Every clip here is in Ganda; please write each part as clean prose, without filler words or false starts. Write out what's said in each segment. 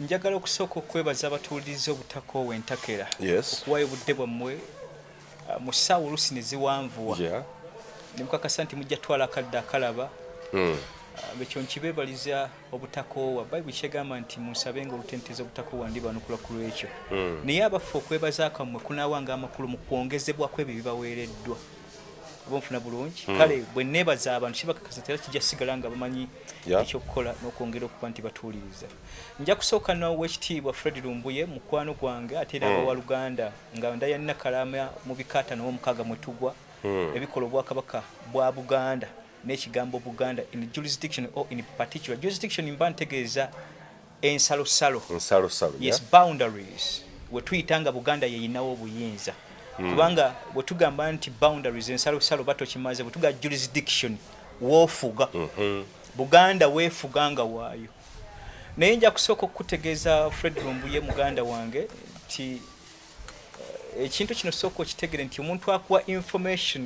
Njagala okusooka okwebaza abatuuliriza obutakoowa entakera. Yes. Okuwayo obudde bwammwe mu ssaawa oluusi ne ziwanvuwa. Yeah. Ne mukakasa nti mujja twala akadde akalaba. Ekyo nkibeebaliza obutakoowa. Bayibuli kyegamba nti munsabenga olutenteeza obutakoowa ndibanukula ku lwekyo. Naye abaffe okwebaza akammwe kunaawanga amakulu mu kwongezebwako ebyo bibaweereddwa. Bonfuna bulungi. Kale bwe neebaza abantu kibakakasa tera kijja sigala nga bamanyi ekyokukola n'okwongera okuba nti batuuliriza. Nja kusooka n'owekitiibwa Fred Lumbuye mukwano gwange ate era wa Luganda nga ndayalina kalaama mu bikaata n'omukaaga mwe tugwa ebikola obwakabaka bwa Buganda n'ekigambo Buganda in jurisdiction or in particular jurisdiction mba ntegeeza ensalosalo. Yes, boundaries. We tuyitanga Buganda yeyinawo obuyinza. Kubanga bwe tugamba nti boundaries ensalosalo bato kimaze bwe tuga jurisdiction woofuga. Buganda weefuganga waayo. Naye nja kusooka okutegeeza Fred Lumbuye muganda wange nti ekintu kino sooka okitegere nti omuntu akuwa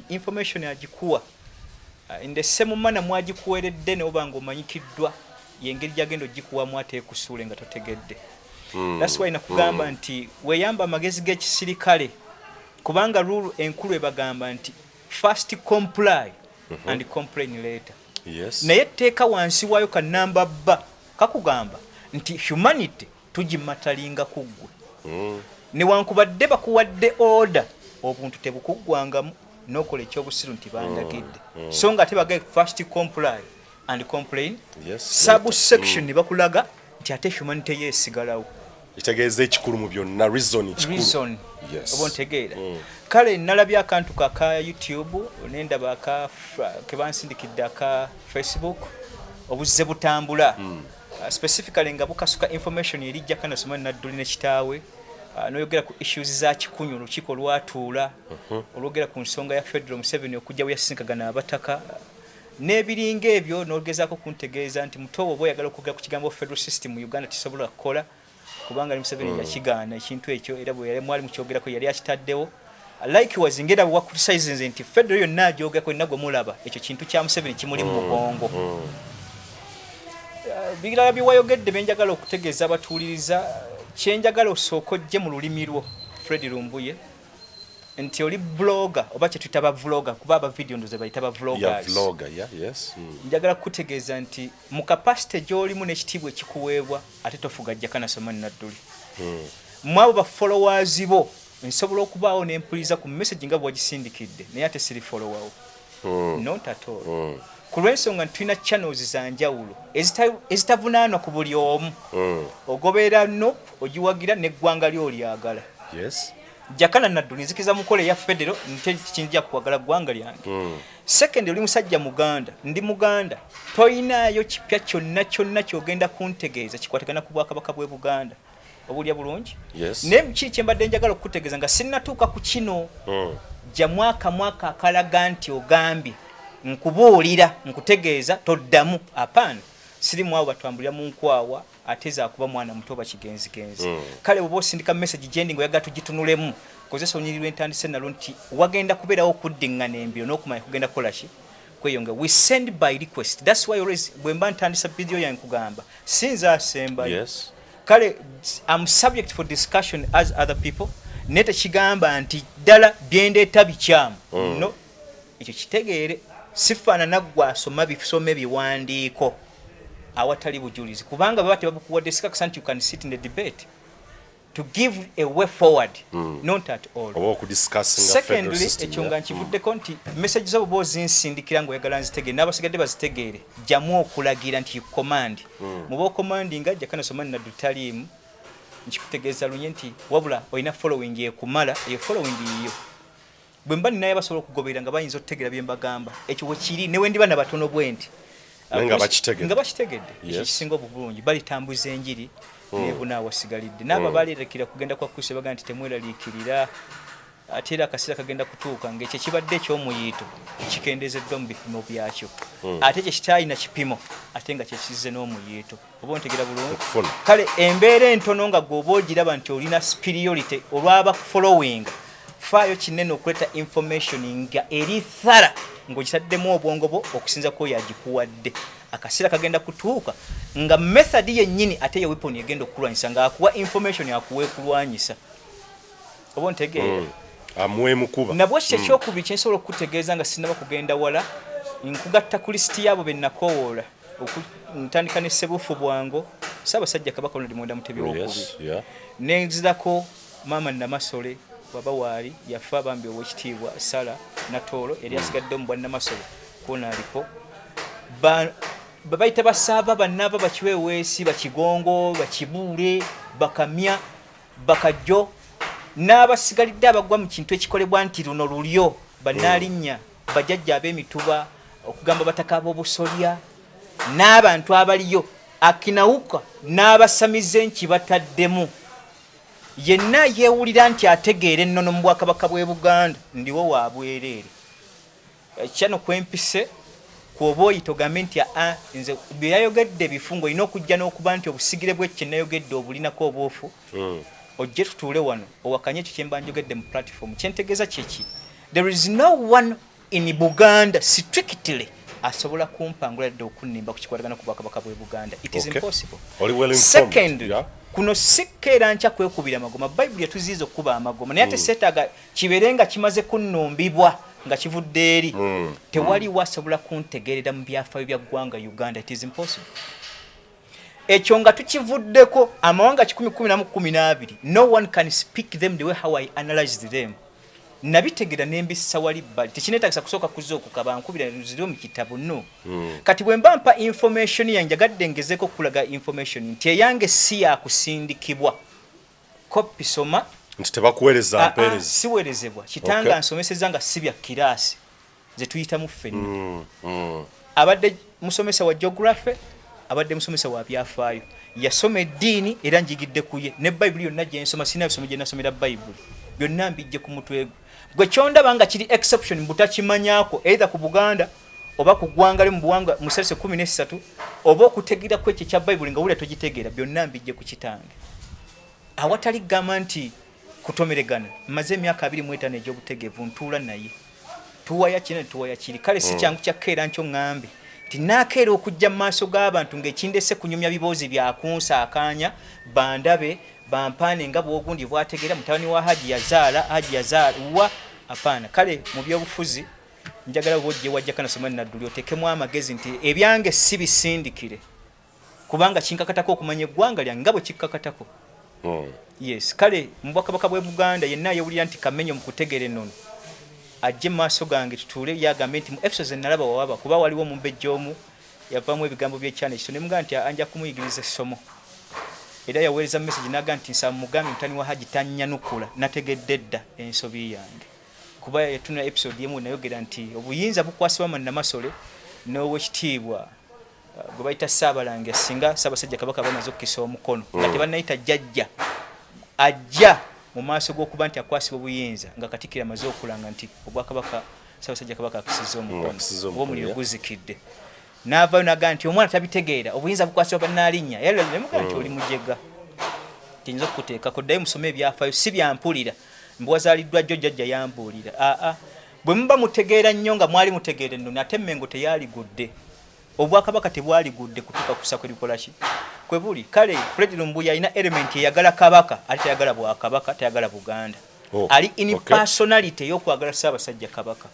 information agikuwa in the same manner mwagikuweeredde n'oba ng'omanyikiddwa y'engeri gy'agenda ogikuwamu ate ekusuule nga totegedde. That's why nakugamba nti weeyamba amagezi g'ekisirikale kubanga rule enkulu ebagamba nti first comply and complain later. Yes. Naye teeka wansi waayo ka namba bba kakugamba nti humanity tugimatalinga kuggwe. Newankubadde bakuwadde order obuntu tebukuggwangamu n'okola ekyobusiru nti bandagidde. So nga tebagaye first comply and complain. Yes. Subsection ne bakulaga nti ate humanity yeesigalawo. Itegeeza ekikulu mu byonna reason ekikulu. Reason. Yes. Obontegeera. Kale nalabya akantu ka YouTube nendaba ke bansindikidde aka Facebook obuzze butambula. Specifically nga bukasuka information erijja kana soma Nadduli ne kitaawe. Noyogera ku issues za kikunyu olukiiko lwatuula. Olwogera ku nsonga ya Federal Museveni okujja buyasinkagana abataka. N'ebiringa ebyo n'ogezaako kuntegeeza nti mutobo boyagala okugera ku kigambo federal system mu Uganda tisobola kukola. Kubanga Museveni yakigaana ekintu ekyo era bwe yali mwali mukyogerako yali akitaddewo. Likewise ngera wa criticize nti federal yonna ajoga ko nagwe mulaba ekyo kintu kya Museveni kimuli mu mugongo. Bigala biwayogedde benjagala okutegeeza abatuuliriza kyenjagala osookodde mu lulimi lwo Fred Lumbuye nti oli blogger oba kye tuyita ba vlogger kuba aba video ndoze bayita ba vloggers. Yeah, vlogger, yeah, yes. Njagala kutegeeza nti mu capacity gy'olimu n'ekitiibwa ekikuweebwa ate tofuga ajja kana soma Nadduli. Mwabo ba followers bo nsobola okubaawo n'empuliza ku message nga bwagisindikidde naye ate siri follower wo. Not at all. Ku lw'ensonga tulina channels za njawulo ezitavunaanwa ku buli omu. Ogobeera no ogiwagira n'eggwanga ly'olyagala. Yes. Jakana Nadduli nzikiza mukole ya federal nte kinjja kuwagala gwanga lyange. Second oli musajja Muganda ndi Muganda toyinaayo kipya kyonna kyogenda kuntegeeza kikwatagana ku Bwakabaka bw'e Buganda. Obulya bulungi. Yes. Ne kiki mbadde njagala okukutegeeza nga sinnatuuka ku kino. Jja mwaka akalaga nti ogambye nkubuulira nkutegeeza toddamu apana sirimu abo batwambulira mu nkwawa ateza kuba mwana muto bakigenzi. Kale bwo sindika message jendi ngo yaga tugitunulemu kozesa onyirwe ntandise nalo nti wagenda kubeerawo kuddingana embiro n'okumanya kugenda kolashi kweyonga we send by request. That's why always bwemba ntandisa video yange kugamba sinza asemba. Yes. Kale I'm subject for discussion as other people nete kigamba nti dala byendeta bikyamu. No ekyo kitegeere sifana nagwa asoma bisome biwandiiko awatali bujulizi kubanga babate babukuwadde sikakusanti you can sit in the debate to give a way forward. Not at all. Oba okudiscussinga federal system. Secondly ekyonga nkivuddeko nti message zabo bozinsindikira ngo yagala nzitegeere n'abasigadde bazitegeere jamu okulagira nti command mubo commanding ajja kana soma na dutalimu nkikutegeeza lunye nti wabula oyina following yekumala eyo following yiyo bwemba ninaye basobola okugoberera nga bayinza okutegeera bye mbagamba ekyo wekiri ne wendi bana batono bwenti nga bakitegedde ekisinga obulungi balitambuza enjiri nebuna wasigalidde n'aba balerekera kugenda kwa Kristo baga nti temweraliikirira ate era akaseera kagenda kutuuka ng'ekyo kibadde eky'omuyito kikendeezeddwa mu bipimo byakyo ate kye kitaalina kipimo ate nga kyekizze n'omuyito oba ontegeera bulungi. Kale embeera entono nga gw'oba ogiraba nti olina superiority olwaba following faayo kinene okuleta information nga eri thara ng'ogitaddemu obwongo bwo okusinza ko yagikuwadde akaseera kagenda kutuuka nga method yennyini ate ye weapon yegenda okulwanyisa nga akuwa information akuwe kulwanyisa obo ntegeera amwe mukuba nabwo kyekyokubi kyensobola okukutegeeza nga sinaba kugenda wala nkugatta ku listi yaabo bennakowoola ntandika ne Ssebuufu Bwango Ssaabasajja Kabaka Ronald Muwenda Mutebi w'okubiri nenzirako maama Namasole baba waali yafa bambi ow'ekitiibwa Sala Natoolo yali asigadde mu bwannamasole koona aliko babayita basaaba bannaaba bakiweweesi bakigongo bakibuule bakamya bakajjo n'abasigalidde abagwa mu kintu ekikolebwa nti luno lulyo bannaalinnya bajjajja ab'emituba okugamba bataka ab'obusolya n'abantu abaliyo akinawuka n'abasamize nki bataddemu yenna yeewulira nti ategeera ennono mu Bwakabaka bw'e Buganda ndiwo wa bwereere kyano kwempise kuoba oyita ogambe nti nze bye yayogedde bifungo olina okujja n'okuba nti obusigire bwekyo nayogedde obulinako obwofu ojje tutuule wano owakanye ekyo kyemba njogedde mu platform kyentegeeza kyeki there is no one in Buganda strictly asobola kumpangula dde okunnimba ku kikwatagana ku Bwakabaka bw'e Buganda it is impossible. Second, kuno sikkeera nkya kwekubira amagoma Bayibuli yatuziiza okuba amagoma naye ate seetaaga kibeerenga kimaze kunnumbibwa nga kivudde eri tewali wasobola kuntegeerera mu byafaayo bya ggwanga Uganda it is impossible. Ekyo nga tukivuddeko amawanga 1012 no one can speak them the way how I analyzed them nabitegeera nembisa wali bali tekineetagisa kusooka kuzooku kabankubira ziriwo mu kitabu no kati bwe mpa information yanjagadde ngezeeko kulaga information nti eyange si yakusindikibwa kopi soma nti tebakuweereza mpeerezi siweerezebwa kitanga nsomeseza nga si bya kiraasi ze tuyitamu ffenna abadde musomesa wa geography abadde musomesa wa byafaayo yasoma eddiini era njigidde kuye ne Bayibuli yonna gye nsoma sina bisomo gye nasomera Bayibuli byonna mbijje ku mutwe gwe kyondaba nga kiri exception butakimanyako either ku Buganda oba ku ggwanga mu buwanga mu 13 oba okutegeera ku ekyo kya Bayibuli nga wule togitegeera byonna mbijje ku kitange awatali gamba nti kutomeregana maze emyaka 25 egy'obutegeevu ntuula naye tuwaya kino tuwaya kiri kale si kyangu kyakkeera nkyo ŋŋambe tinakeera okujja mu maaso g'abantu ng'ekindese kunyumya biboozi byakunsaakaanya bandabe bampaane nga bwogundi bwategeera mutabani wa Haji yazaala wa apaana kale mu byobufuzi njagala bwojje wajja kana somwa Nadduli otekemu amagezi nti ebyange si bisindikire kubanga kinkakatako okumanya eggwanga lyange nga bwe kikkakatako yes kale mu Bwakabaka bw'e Buganda yenna yewulira nti kamenyo mu kutegeera ennono ajje maaso gange tutuule yagambe nti mu episodes nalaba wawaba kuba waliwo mumbejja omu yavaamu ebigambo by'ekyana ekyo nemuga nti anja kumuyigiriza essomo era yaweereza message naga nti nsaba mugambe mutani wa Haji tannyanukula nategedde dda ensobi yange kuba yatuna episode yemu nayogera nti obuyinza bukwasibwa mu Namasole n'owekitiibwa gwe bayita Ssaabalange singa Ssaabasajja Kabaka bamaze okukisa omukono nga tebannayita jjajja ajja mu maaso g'okuba nti akwasibwa obuyinza nga Katikkiro amaze okulanga nti Obwakabaka Ssaabasajja Kabaka akisiza omukono oba omuliro guzikidde n'avaayo naga nti omwana tabitegeera obuyinza bukwasibwa bannaalinnya era nemuga nti oli mujega tiyinza okukuteekako ddayo musome ebyafaayo si byampulira mbwazaaliddwa jjo jjajja yambuulira bwe muba mutegeera nnyo nga mwali mutegeera ennono ate Mmengo teyaligudde Obwakabaka tebwaligudde kutuuka kusa kwe likola ki kwe buli kale Fred Lumbuya alina element eyagala Kabaka ate tayagala Bwakabaka tayagala Buganda ali in personality y'okwagala Ssaabasajja Kabaka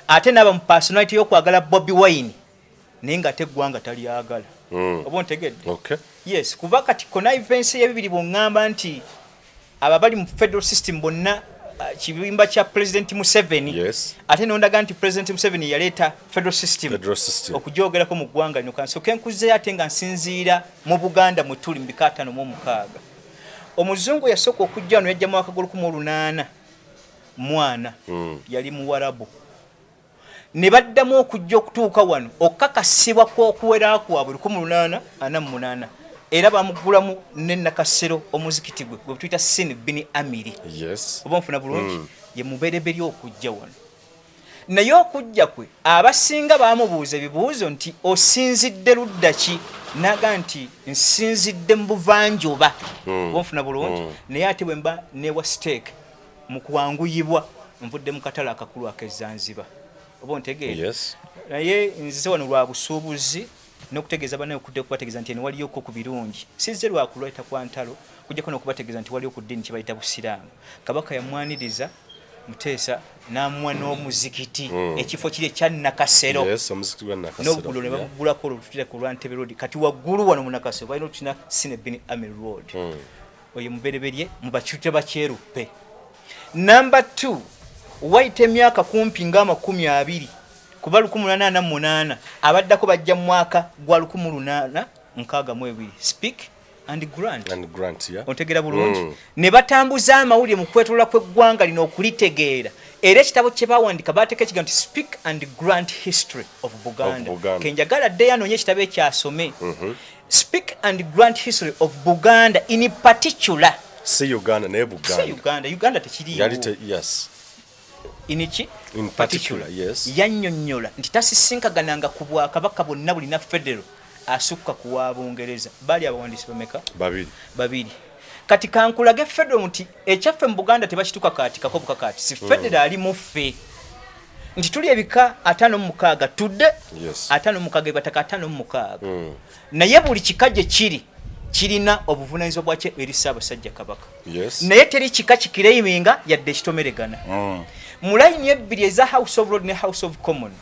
ate n'aba mu personality y'okwagala Bobi Wine naye nga ate eggwanga talyagala oba ontegedde yes kuba kati connivance y'ebibiri bw'oŋŋamba nti ababali mu federal system bonna kibimba kya President Museveni ate nondaga nti President Museveni yaleeta federal system okujoogerako mu ggwanga lino kansoke nkuzeeyo ate nga nsinziira mu Buganda mwe tuli mu 556 omuzungu yasooka okujja wano yajja mu mwaka gw'1800 mwana yali Muwarabu ne baddamu okujja okutuuka wano okukakasibwa kw'okuwera kwabwe 1848 era bamugulamu ne Nakasero omuzikiti gwe tuyita Sin Bin Amiri oba nfuna bulungi ye mubereberi okujja wano naye okujja kwe abasinga baamubuuza ebibuuzo nti osinzidde ludda ki naga nti nsinzidde mu buvanjuba oba nfuna bulungi naye ate bwe mba newa stake mu kuwanguyibwa nvudde mu katale akakulu ak'e Zanzibar oba ontegeera naye nzize wano lwa busuubuzi n'okutegeeza bannaye okubategeeza nti eno waliyoko ku birungi sizze lwakulweta kwa ntalo kujjako n'okubategeeza nti waliyo ku ddiini kye bayita busiraamu. Kabaka yamwaniriza Muteesa n'amuwa n'omuzikiti ekifo kiri ekya Nakasero n'obugulo ne babugulako olututira ku Lwantebe Road kati waggulu wano mu Nakasero balina otutina Sinebini Army Road. Oyo mubereberye mu bakyute bakyeruppe. Number 2 wayita emyaka kumpi nga 20 kuba 1888 abaddako bajja mu mwaka gwa 1862 speak and grant yeah. Ontegera bulungi ne batambuza amawulire mu kwetolola kw'eggwanga lino okulitegeera era ekitabo kye bawandika bateeka ekigambo nti speak and grant history of Buganda. Kenjagala dde yanoonye ekitabo ekyasome speak and grant history of Buganda in particular. Si Uganda ne Buganda. Uganda tekiriiwo. Yes. In particular, yes. Yannyonnyola nti tasisinkagana ku Bwakabaka bwonna bulina federal asukka ku wa Bungereza. Bali abawandiisi bameka? Babiri. Kati kankulage federal nti ekyaffe mu Buganda tebakituka kako bukakati. Si federal ali mu ffe. Nti tuli ebika 56 tudde. Yes. 56 bataka 56. Naye buli kika gye kirina obuvunaanyizibwa bwakyo eri Ssaabasajja Kabaka. Yes. Naye teri kika kikireiminga yadde ekitomeregana. Mu layini ebbiri eza House of Lords ne House of Commons.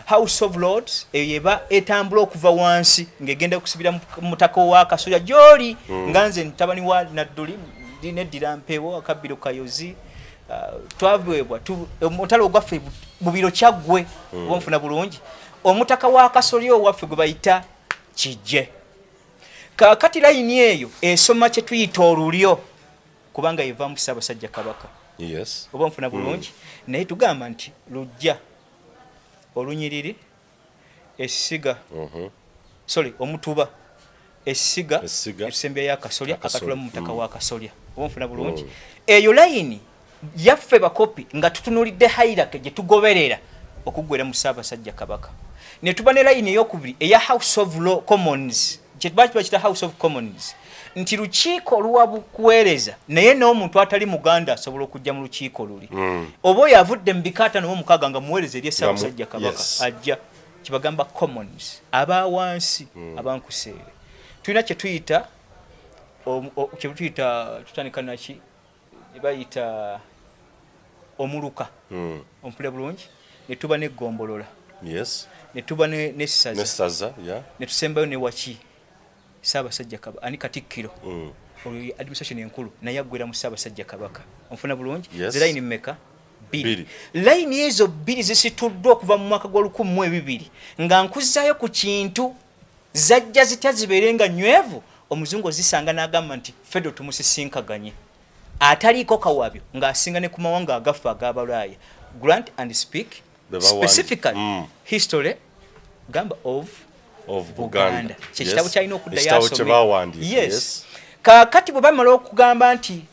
House of Lords eyeba etambula okuva wansi ng'egenda kusibira mutaka wa Kasolya gy'oli nga nze ntabani wa Nadduli neddira mpeewo Akabbiro Kayozi twabwebwa omutalo gwaffe bubiro kyaggwe obonfuna bulungi omutaka wa Kasolya owaffe gwe bayita Kijje. Kakati layini eyo esoma kye tuyita olulyo kubanga eva mu Ssaabasajja Kabaka. Yes. Obonfuna bulungi naye tugamba nti lujja olunyiriri essiga omutuba essiga esembe ya Kasolya akatula mu mutaka wa Kasolya. Obonfuna bulungi eyo layini yaffe bakopi nga tutunulidde hairake gye tugoberera okuggwera mu Ssaabasajja Kabaka. Ne tuba ne layini ey'okubiri eya House of Commons kye bakita House of Commons nti lukiiko luwa bukuweereza naye n'omuntu atali Muganda asobola okujja mu lukiiko luli. Oba oyo avudde mu bika 56 nga muweereza eri Ssaabasajja Kabaka ajja kibagamba Commons abawansi abankuseere. Tulina kye tuyita tutandika naki bayita omuluka ompule bulungi ne tuba n'eggombolola. Yes. Ne tuba n'essaza ne tusembayo ne waki Ssaabasajja Kabaka ani Katikkiro oyo administration enkulu naye aggwera mu Ssaabasajja Kabaka. Onfuna bulungi layini mmeka? 2. Layini ezo 2 zisituddwa okuva mu mwaka gwa 1200 nga nkuzaayo ku kintu zajja zitya zibeerenga nywevu omuzungu zisanga n'agamba nti federal tumusisinkaganye ataliiko kawabyo ng'asinga ne ku mawanga agafu ag'Abalaaya. Grant and speak specifically history gamba of Buganda. Kyekitabo kyalina okuddayo asome. Yes. Kakati bwe bamala okugamba nti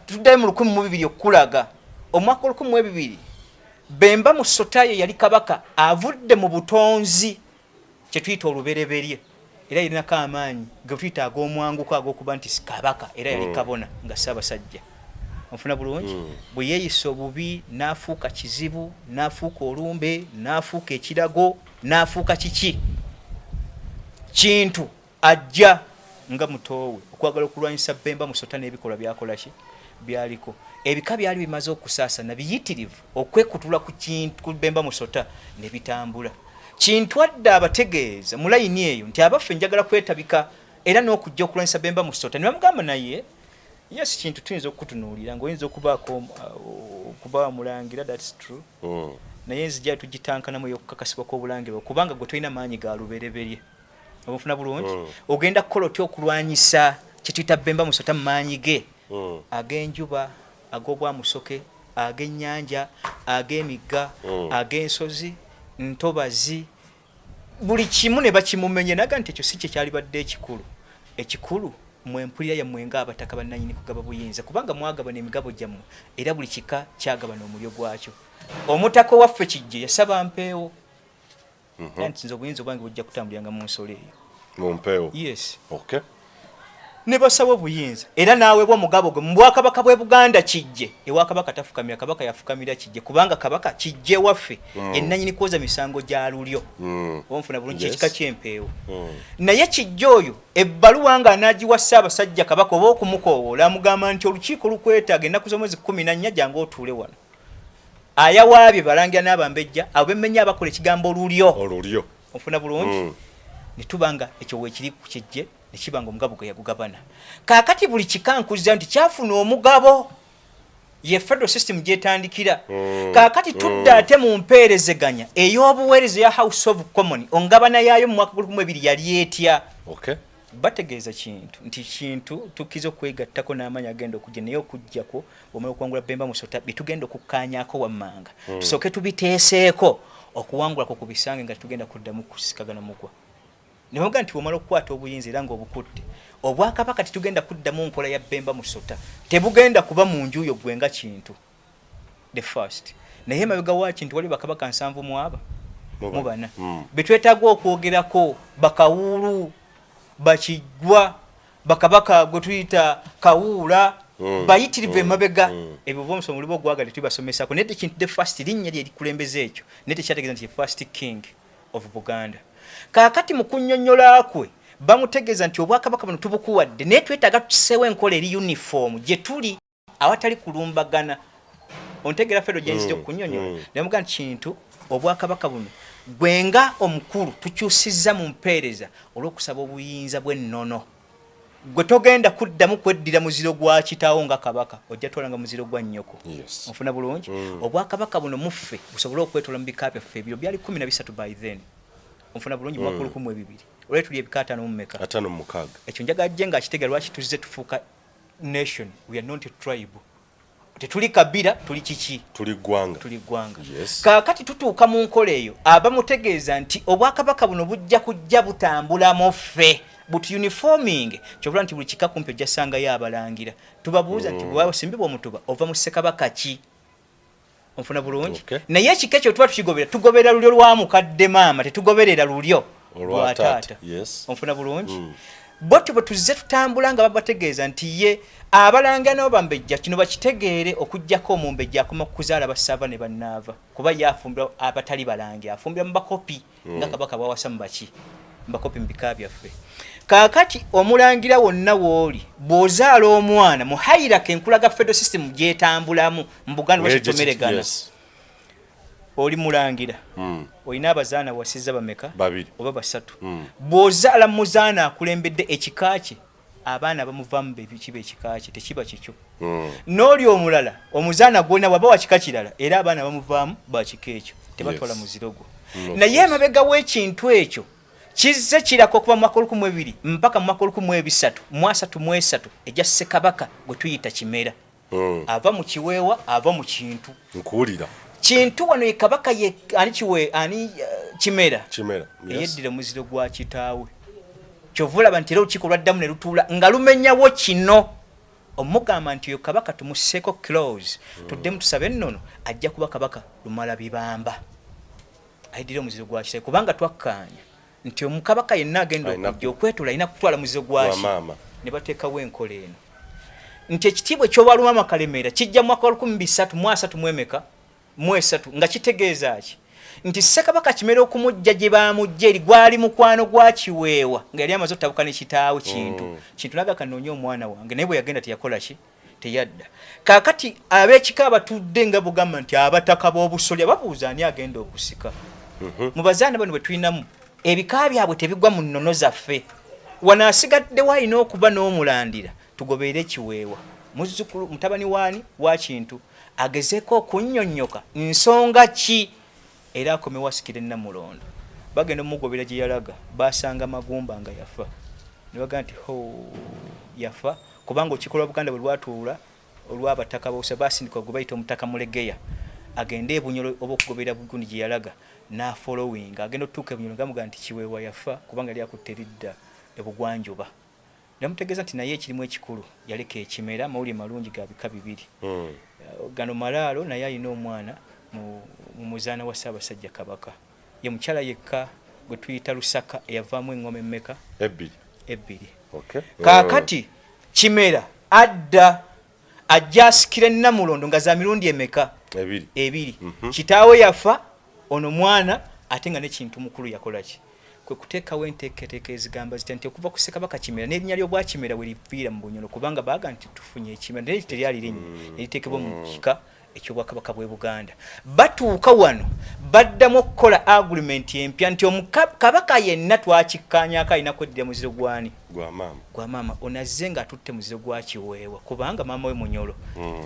tuddayo mu 1200 okulaga omwaka 1200 Bemba Musotayo yali kabaka avudde mu butonzi kye tuyita olubereberye era yalinako amaanyi ge tuyita ag'omwanguko ag'okuba nti kabaka era yali kabona nga Ssaabasajja. Onfuna bulungi bwe yeeyisa obubi n'afuuka kizibu n'afuuka olumbe n'afuuka ekirago n'afuuka kiki kintu ajja nga mutoowe okwagala okulwanyisa Bemba Musota n'ebikolwa byakola ki byaliko. Ebika byali bimaze okusaasana biyitirivu okwekutula ku kintu ku Bemba Musota ne bitambula. Kintu adda abategeeza mu layini eyo nti abaffe njagala kwetabika era n'okujja okulwanyisa Bemba Musota ne bamugamba naye yes kintu tuyinza okutunuulira ng'oyinza okubaako okuba mulangira that's true naye nzija tugitankanamu ey'okukakasibwa kw'obulangiro kubanga gwe tolina maanyi ga lubereberye. Obufuna bulungi ogenda kukola otya okulwanyisa kye tuyita Bemba Musota mu maanyi ge ag'enjuba ag'obwamusoke ag'ennyanja ag'emigga ag'ensozi ntobazi buli kimu ne bakimumenye naga nti ekyo si kye kyalibadde ekikulu mwempulira yammwe ng'abataka bannannyini kugaba buyinza kubanga mwagaba n'emigabo gyammwe era buli kika kyagabana omulyo gwakyo. Omutaka waffe Kijje yasaba mpeewo nti nze obuyinza obwange bujja kutambuliranga mu nsolo eyo mu mpeewo. Yes. Okay. ne basaba obuyinza era naweebwa mugabo gwe mu bwakabaka bw'e Buganda kijje ewa kabaka tafukamira kabaka yafukamira kijje kubanga kabaka kijje waffe ennanyini kwoza misango gya lulyo onfuna bulungi ekika ky'empeewo naye kijje oyo ebbaluwa nga anagiwa Ssaabasajja kabaka oba okumukoowoola amugamba nti olukiiko lukwetaaga ennaku z'omwezi 14 jangu otuule wano ayawaabye balangira n'abambejja abo bemmenya abakola ekigambo olulyo onfuna bulungi ne tubanga ekyo weekiri ku kijje nekibanga omugabo gwe yagugabana kaakati buli kikankuza nti kyafuna omugabo ye federal system gyetandikira kaakati tudde ate mu mpeerezeganya ey'obuweereza ya House of Commons ongabana yaayo mu mwaka 2002 yali etya bategeeza kintu tukiza okwegattako n'amanyi agenda okujja naye okujjako omala okuwangula Bemba Musota bitugenda okukkaanyaako wammanga tusooke tubiteeseeko okuwangulako ku bisange nga tugenda kuddamu kusikagana mugwa Nemoga nti omala okukwata obuyinza era ng'obukutte obwakabaka titugenda kuddamu nkola ya Bemba Musota tebugenda kuba mu nju yo gwenga kintu the first naye mabega wa kintu wali bakabaka 7 mu bana betwetaaga okwogerako bakawulu bakigwa bakabaka gwe tuyita kawula bayitirive mabega ebyo bomusomo mulibo gwagala tubasomesako nete kintu the first linnya lye likulembeze ekyo nete kyategeeza nti first king of Buganda kaakati mu kunnyonnyola kwe bamutegeeza nti obwakabaka buno tubukuwadde naye twetaaga tuseewo enkola eri uniform gye tuli awatali kulumbagana ontegera federo gyenzize okunnyonnyola namuga nti kintu obwakabaka buno gwenga omukulu tukyusizza mu mpeereza olw'okusaba obuyinza bw'ennono gwe togenda kuddamu kweddira muziro gwa kitaawo nga kabaka ojja twalanga muziro gwa nnyoko ofuna bulungi obwakabaka buno muffe busobole okwetola mu bika byaffe ebyo byali 13 by then ofuna bulungi mwaka 1200 olwe tuli ebika 5 mu meka 5 mu mukaga ekyo njagajje nga akitegera lwaki tuzze tufuuka nation we are not a tribe tetuli kabira tuli kiki tuli gwanga kaakati tutuuka mu nkola eyo abamutegeeza nti obwakabaka buno bujja kujja butambula mu ffe but uniforming kyobula nti buli kika kumpi ojja sangayo abalangira tubabuuza nti bwe wasimbibwa omutuba ova mu ssekabaka ki onfuna bulungi naye ekika ekyo tuba tugobera lulyo lwa mukadde maama tetugoberera lulyo lwa taata onfuna bulungi boto bwe tuzze tutambula nga babategeeza nti ye abalangira nabo bambejja kino bakitegeere okujjako omumbejja akoma kuzaala basava ne bannaava kuba yafumbira abatali balangira afumbira mu bakopi nga kabaka bwawasa mu baki mbakopi mbika byaffe kaakati omulangira wonna wooli bw'ozaala omwana mu hairaki enkulaga federal system gyetambulamu mu Buganda bakitomeregana oli mulangira olina abazaana wasiza bameka oba basatu bw'ozaala muzaana akulembedde ekika kye abaana bamuvaamu bekiba ekika kye tekiba kikyo n'oli omulala omuzaana gwonna waba wakika kirala era abaana bamuvaamu bakika ekyo tebatwala muziro gwo naye emabega w'ekintu ekyo kizze kirako okuva mu mwaka 2002 mpaka mu mwaka 2033 ejja Ssekabaka gwe tuyita Kimera ava mu kiweewa ava mu kintu nkuwulira kintu wano ye kabaka ye ani Kimera yeddira muziro gwa kitaawe kyovula banti leo kiko lwaddamu ne lutuula nga lumenyawo kino omugamba nti yo kabaka tumuseko close tuddemu tusabe ennono ajja kuba kabaka lumala bibamba ayiddira muziro gwa kitaawe kubanga twakkaanya nti omukabaka yenna agenda okujja okwetula alina kutwala muziro gwaki ne bateekawo enkola eno nti ekitiibwa ekyobalumama Kalemeera kijja mu mwaka 2003 nga kitegeeza ki nti Ssekabaka Kimera okumujja gye baamujja eri gwali mukwano gwa Kiweewa nga yali amaze otabuka ne kitaawe kintu naga kanoonya omwana wange naye bwe yagenda teyakola ki teyadda kaakati ab'ekika batudde nga bugamba nti abataka b'obusolya babuuza ani agenda okusika mu bazaana bano bwe tulinamu ebika byabwe tebigwa mu nnono zaffe wano asigadde walina okuba n'omulandira tugoberere Kiweewa muzzukulu mutabani waani wa kintu agezeeko okunnyonnyoka nsonga ki era akomewo asikire Namulondo bagenda omugobera gye yalaga basanga Magumba nga yafa ne baga nti yafa kubanga okikolwa Buganda bwe lwatuula olw'abataka bose basindikwa gwe bayita omutaka Mulegeya agende ebunyolo oba okugobera Bugundi gye yalaga na following agenda otuuka ebunyolo ngamuga nti Kiweewa yafa kubanga yali akutteridda ebugwanjuba namutegeeza nti naye ekirimu ekikulu yaleka Ekimera mawulire malungi ga bika bibiri gano malaalo naye alina omwana mu muzaana wa Ssaabasajja Kabaka ye mukyala yekka gwe tuyita Lusaka eyavaamu engoma emmeka ebbiri kaakati Kimera adda ajasikira Namulondo nga za mirundi emeka ebiri kitaawe yafa ono mwana ate nga ne kintu mukulu yakolaki kwe kuteekawo enteeketeeka ezigamba ziti nti okuva ku Ssekabaka Kimera n'erinnya ly'obwa Kimera we liviira mu Bunyoro kubanga baaga nti tufunye ekimera naye teryali linnya ne liteekebwa mu kika eky'Obwakabaka bw'e Buganda. Batuuka wano baddamu okukola agreement empya nti Kabaka yenna twakikkaanyaako alina kweddira muziro gwani gwa maama onazze nga atutte muziro gwa Kiweewa kubanga maama we Munyolo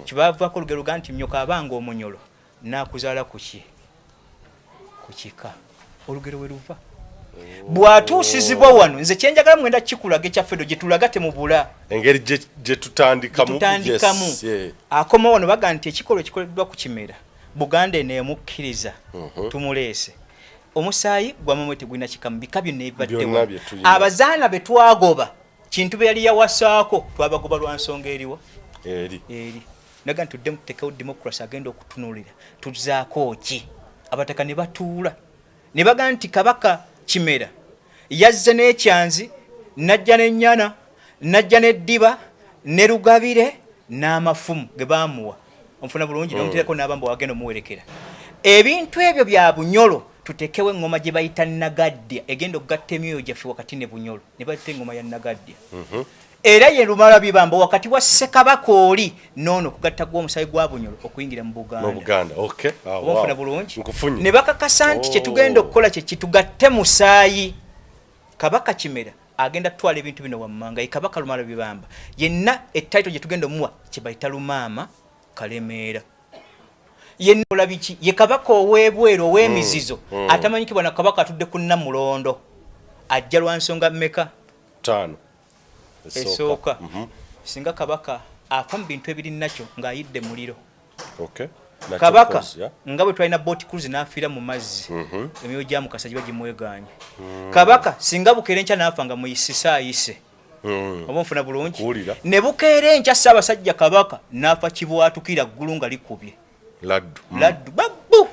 kibaavaako olugero luga nti Mmyoka abanga Omunyolo naakuzaala ku ki ku kika olugero we luva bw'atuusizibwa wano nze kyenjagala mwenda kikulaga ekyaffe gye tulaga temubula engeri gye tutandikamu akoma wano baga nti ekikolwa ekikoleddwa ku Kimera Buganda eneemukkiriza tumuleese omusaayi gwa maama we tegulina kikamu bika byonna ebibaddewo abazaana be twagoba kintu be yali yawasaako twabagoba lwa nsonga eriwa eri naga nti tuddemu tuteekawo democracy agenda okutunuulira tuzaako ki abataka ne batuula ne baga nti Kabaka Kimera yazze n'ekyanzi najja n'ennyana najja n'eddiba ne Lugabire n'amafumu ge baamuwa omufuna bulungi n'omuteerako n'abamba wagenda omuwerekera ebintu ebyo bya Bunyolo tutekewe engoma gye bayita Nagaddya egenda okugatta emyoyo gyaffe wakati ne Bunyolo ne bayita engoma ya Nagaddya era ye lumala bibamba wakati wa Ssekabaka oli noono okugatta gw'omusaayi gwa Bunyolo okuyingira mu Buganda omufuna bulungi ne bakakasa nti kyetugenda okukola kye kitugatte musaayi Kabaka Kimera agenda tutwala ebintu bino wammanga ye Kabaka lumala bibamba yenna ettaito gye tugenda omuwa kye bayita Lumaama Kalemeera yenna olabiki ye Kabaka ow'ebweru ow'emizizo atamanyikibwa na Kabaka atudde ku Namulondo ajja lwa nsonga mmeka 5 esooka singa Kabaka afa mu bintu ebiri nakyo ng'ayidde muliro Kabaka nga bwe twalina boat cruise n'afiira mu mazzi emyoyo gya Mukasa giba gimweganye Kabaka singa bukeera enkya n'afa nga muyisisaayise oba nfuna bulungi ne bukeera enkya Ssaabasajja Kabaka n'afa kibwatukira ggulu nga likubye laddu babbu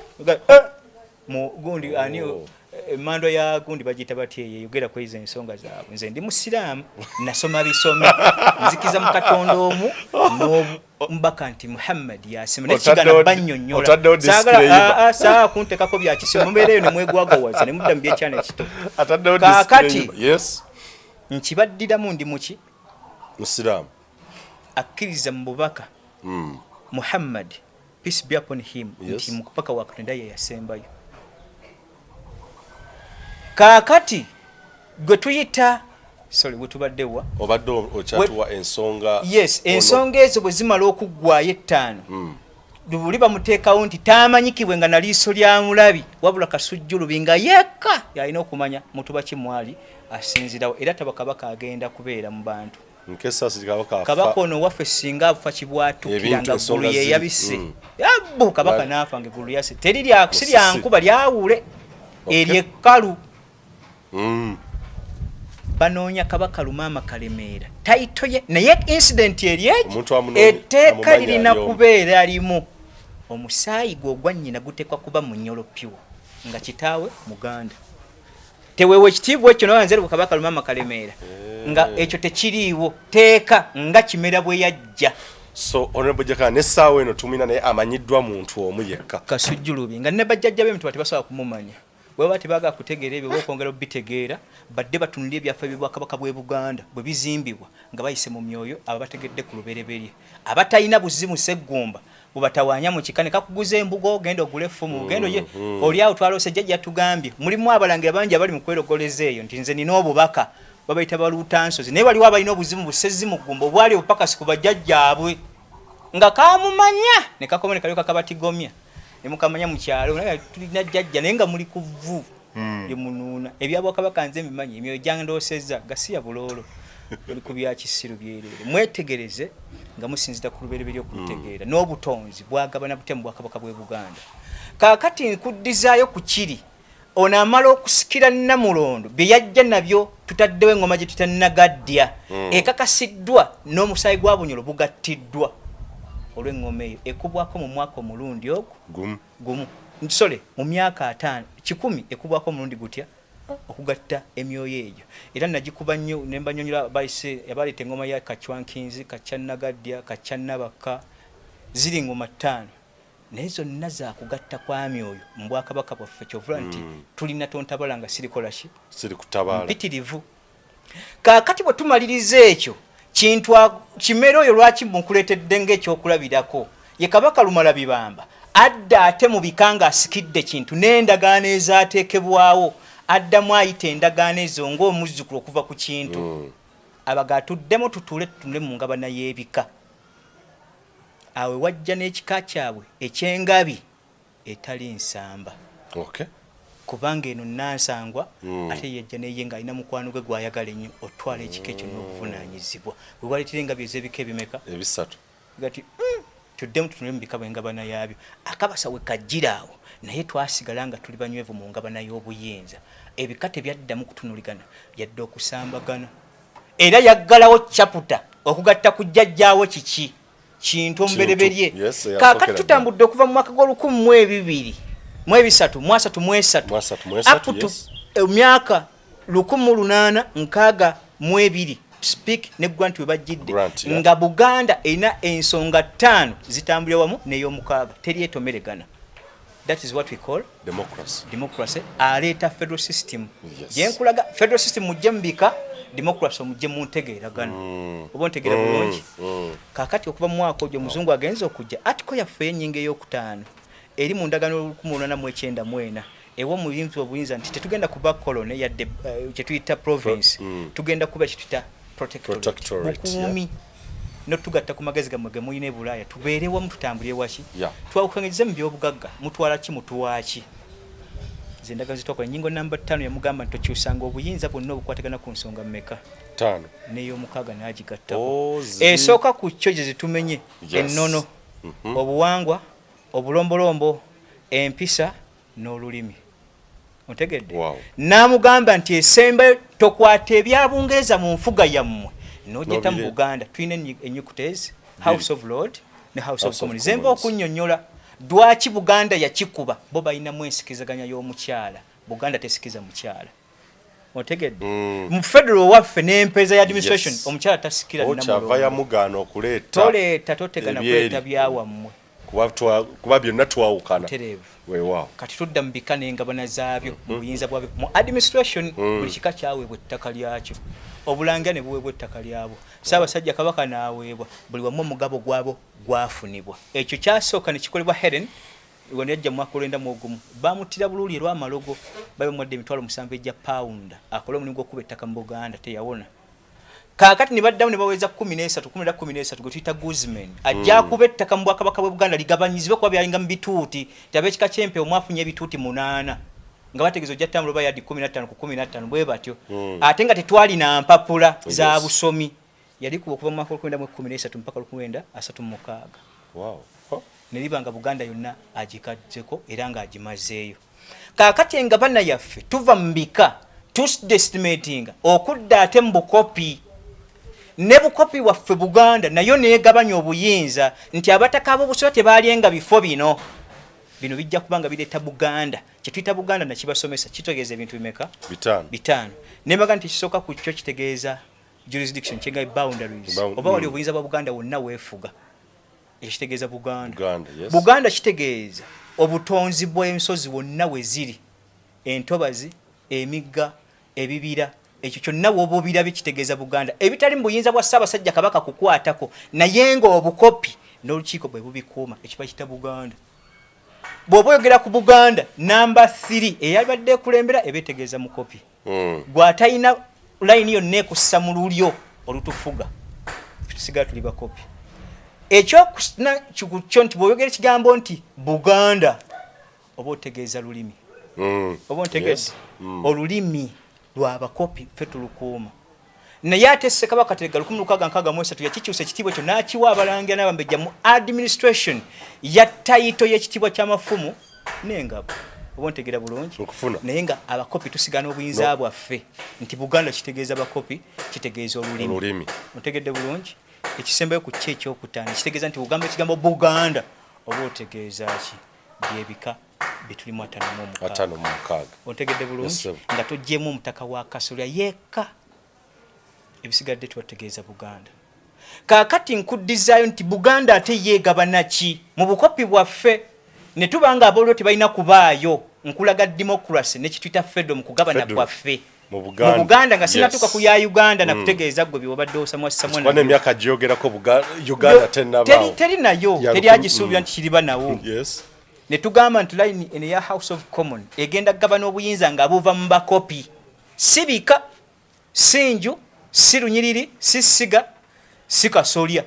mu gundi ani emando ya gundi bagita batye yeyogera kweza ensonga zaabwe nze ndi musiraamu nasoma bisome nzikiza mu Katonda omu n'ombaka nti Muhammad yasema nekigana bannyonnyola saagala saa kuntekako bya kisomo mbeereyo ne mwegwagwawaza ne mudda mu byekyana ekito kaakati nkibaddiramu ndi muki musiraamu akkiriza mu bubaka Muhammad peace be upon him nti mupaka wa Katonda ye yasembayo kaakati gwe tuyita gwe tubaddewa obadde okyatuwa ensonga ensonga ezo bwe zimala okuggwayo ettaano buli bamuteekawo nti taamanyikibwe nga naliiso lya mulabi wabula Kasujjulubi nga yekka yalina okumanya mutuba kimwali asinzirawo era taba Kabaka agenda kubeera mu bantu Kabaka ono waffe singa afa kibwatukira nga ggulu ye yabisse yabbu Kabaka n'afa nga eggulu lyase si lyankuba lyawule eryekkalu banoonya Kabaka Lumaama Kalemeera taito ye naye incident eryeki etteeka lirina kubeera limu omusaayi gw'ogwa nnyina guteekwa kuba Munyolo piwo nga kitaawe Muganda teweewe ekitiibwa ekyo nowanzere ku Kabaka Lumaama Kalemeera nga ekyo tekiriiwo teeka nga Kimera bwe yajja so honorable Jakana n'essaawa eno tumina naye amanyiddwa muntu omu yekka Kasujjulubi nga ne bajjajja be mituba tebasobola kumumanya bwe bati baga kutegeera ebyo bokwongera obitegeera badde batunulira ebyaffe by'Obwakabaka bw'e Buganda bwe bizimbibwa nga bayise mu myoyo ababategedde ku lubereberye abatalina buzimu Sseggumba bubatawaanya mu kika ne kakuguza embuga ogenda ogula effumu ogendo ye oli awo twalose jjajja tugambye mulimu abalangira bangi abali mu kwerogoleza eyo nti nze nina obubaka babayita baluutansozi naye waliwo abalina obuzimu busezzimu ggumba obwali obupakasi ku bajjajjaabwe nga kamumanya ne kakoma ne kalyoka kabatigomya ne mukamanya mu kyalo naye tulina jjajja naye nga muli kuvu yemunuuna ebyabwakabaka nze mbimanyi emyoyo gyange ndoosezza gasiya buloolo oli ku bya kisiru byereere mwetegereze nga musinzira ku lubereberye okubitegeera n'obutonzi bwagabana bute mu Bwakabaka bw'e Buganda kaakati nkuddizaayo ku kiri ono amala okusikira Namulondo bye yajja nabyo tutaddewo engoma gye tuta Nagaddya ekakasiddwa n'omusaayi gwa Bunyolo bugattiddwa olw'engoma eyo ekubwako mu mwaka omulundi ogwo gumu nsole mu myaka 5 10 ekubwako omulundi gutya okugatta emyoyo egyo era nagikuba nnyo ne mbanyonyola bayise yabaleeta engoma ya Kachwankinzi Kachannagadya Kachannabaka ziri ngoma 5 naye zonna za kugatta kwa myoyo mu Bwakabaka bwaffe kyovula nti tulina tontabala nga sirikola ki siri kutabala mpitirivu kaakati bwe tumaliriza ekyo kintu kimero oyo lwaki mukuleetedde ng'ekyokulabirako ye Kabaka Lumala Bibamba adda ate mu bikanga asikidde kintu n'endagaano ezaateekebwawo addamu ayita endagaano ezo ng'omuzzukulu okuva ku kintu abagatuddemu tutuule mu ngabana y'ebika awe wajja n'ekika kyabwe eky'engabi etali nsamba kubanga eno nansangwa ate yejja neye nga alina mukwano gwe gwayagala ennyo otwala ekika ekyo n'obuvunaanyizibwa bwe waleetera engabi ez'ebika ebimeka ebisatu gati tuddemu tutunule mu bika bw'engabana yaabyo akabasa we kajjiraawo naye twasigala nga tuli banywevu mu ngabana y'obuyinza ebika tebyaddamu kutunuligana yadde okusambagana era yaggalawo chaputa okugatta ku jjajjaawo kiki kintu omubereberye kaakati tutambudde okuva mu mwaka gw'olukumi mu ebisatu up to emyaka 1862 speak ne grant we bajjidde nga Buganda erina ensonga 5 zitambulira wamu n'ey'omukaaga teri etomeregana. That is what we call democracy. Aleeta federal system. Yenkulaga federal system mujje mbika democracy mujje muntegeeragana. Oba ntegeera bulungi. Kakati okuva mu mwaka ogwo muzungu agenza okujja article yaffe ennyinga ey'okutaano eri mu ndagaano 1894 ewo mu bintu obuyinza nti tetugenda kuba colony yadde kye tuyita province tugenda kuba kye tuyita protectorate bukuumi no tugatta ku magezi gamwe gemuyina e Bulaaya tubeere wamu tutambulire waki twawukanyirize mu by'obugagga mutwala ki mutuwaaki zendagaano zitwakola ennyingo namba 5 yamugamba nti tokyusanga obuyinza bwonna obukwatagana ku nsonga mmeka 5 n'ey'omukaaga n'agigattako esooka ku kyo gye zitumenye ennono obuwangwa obulombolombo empisa n'olulimi otegedde namugamba nti esembe tokwata ebyabungereza mu nfuga yammwe nojeta mu Buganda tulina ennyukutezi House of Lord ne House of Commons zemba okunnyonnyola dwaki Buganda yakikuba bo balinamu ensikizaganya y'omukyala Buganda tesikiza mukyala otegedde mu federal waffe n'empeeza ya administration omukyala tasikira n'amulongo ya mugano okuleeta toleeta totegana kuleeta byawammwe kuba byonna twawukana weewaawo kati tudda mu bika n'engabana zaabyo mu buyinza bwabyo mu administration buli kika kyaweebwa ettaka lyakyo obulangira ne buweebwa ettaka lyabwo Ssaabasajja Kabaka n'aweebwa buli wamu omugabo gwabo gwafunibwa ekyo kyasooka ne kikolebwa Helen wano yajja mu mwaka 1991 baamutira bululi lw'amalogo babemuwadde emitwalo 7 egya pawunda akole omulimu gw'okuba ettaka mu Buganda teyawona kaakati ne baddamu ne baweza 13 gwe tuyita Guzman ajja kuba ettaka mu Bwakabaka bwe Buganda ligabanyizibwe kuba byalinga mu bituuti tabekika kyempe omwafunye ebituuti 8 nga bategeeza ojja ttambula bayadi 15 ku 15 bwe batyo ate nga tetwali na mpapula za busomi yali kuba okuva mu mwaka 1913 mpaka 1936 ne libanga Buganda yonna agikaddeko era nga agimazeeyo kaakati engabana yaffe tuva mu bika tusdestimating okudda ate mu bukopi ne bukopi waffe Buganda nayo neegabanya obuyinza nti abataka ab'obusoga tebaalyenga bifo bino bijja kubanga bireeta Buganda kye tuyita Buganda nakibasomesa kitegeeza ebintu bimeka 5 nembaga nti kisooka ku kyo kitegeeza jurisdiction kyenga boundaries oba wali obuyinza bwa Buganda wonna weefuga ekyo kitegeeza Buganda kitegeeza obutonzi bw'ensozi wonna we ziri entobazi emigga ebibira ekyo kyonna woba obirabye kitegeeza Buganda ebitali mu buyinza bwa Ssaabasajja Kabaka kukwatako naye nga obukopi n'olukiiko bwe bubikuuma ekiba kita Buganda bw'oba oyogera ku Buganda namba 3 eyabadde ekulembera ebeetegeeza mu kopi gw'atalina layini yonna ekussa mu lulyo olutufuga tusigala tuli bakopi ekyokusina kikukyo nti bw'oyogera ekigambo nti Buganda oba otegeeza lulimi oba ontegedde olulimi lw'abakopi ffe tulukuuma naye ate Ssekabaka Kateregga 1663 yakikyusa ekitiibwa ekyo n'akiwa abalangira n'abambejja mu administration ya tayito y'ekitiibwa ky'amafumu n'engabo oba ontegeera bulungi naye nga abakopi tusigana obuyinza bwaffe nti Buganda kitegeeza bakopi kitegeeza olulimi ontegedde bulungi ekisembayo ku kye ekyokutaano kitegeeza nti ugamba ekigambo Buganda oba otegeeza ki byebika betulimu 56 56 ontegedde bulungi nga tojjemu omutaka wa Kasolya yekka ebisigadde tubategeeza Buganda kaakati nkuddizaayo nti Buganda ate yeegabana ki mu bukopi bwaffe ne tubanga abalwo tebalina kubaayo nkulaga democracy ne kituyita feddo mu kugabana bwaffe mu Buganda nga sinatuuka ku ya Uganda na kutegeeza gwe byobadde osamwa samwa emyaka gyogerako Uganda teri nayo teri agisuubira nti kiriba nawo ne tugamba nti line in ya House of Common egenda gabana obuyinza nga buva mu bakopi sibika sinju si Lunyiriri si Siga si Kasolya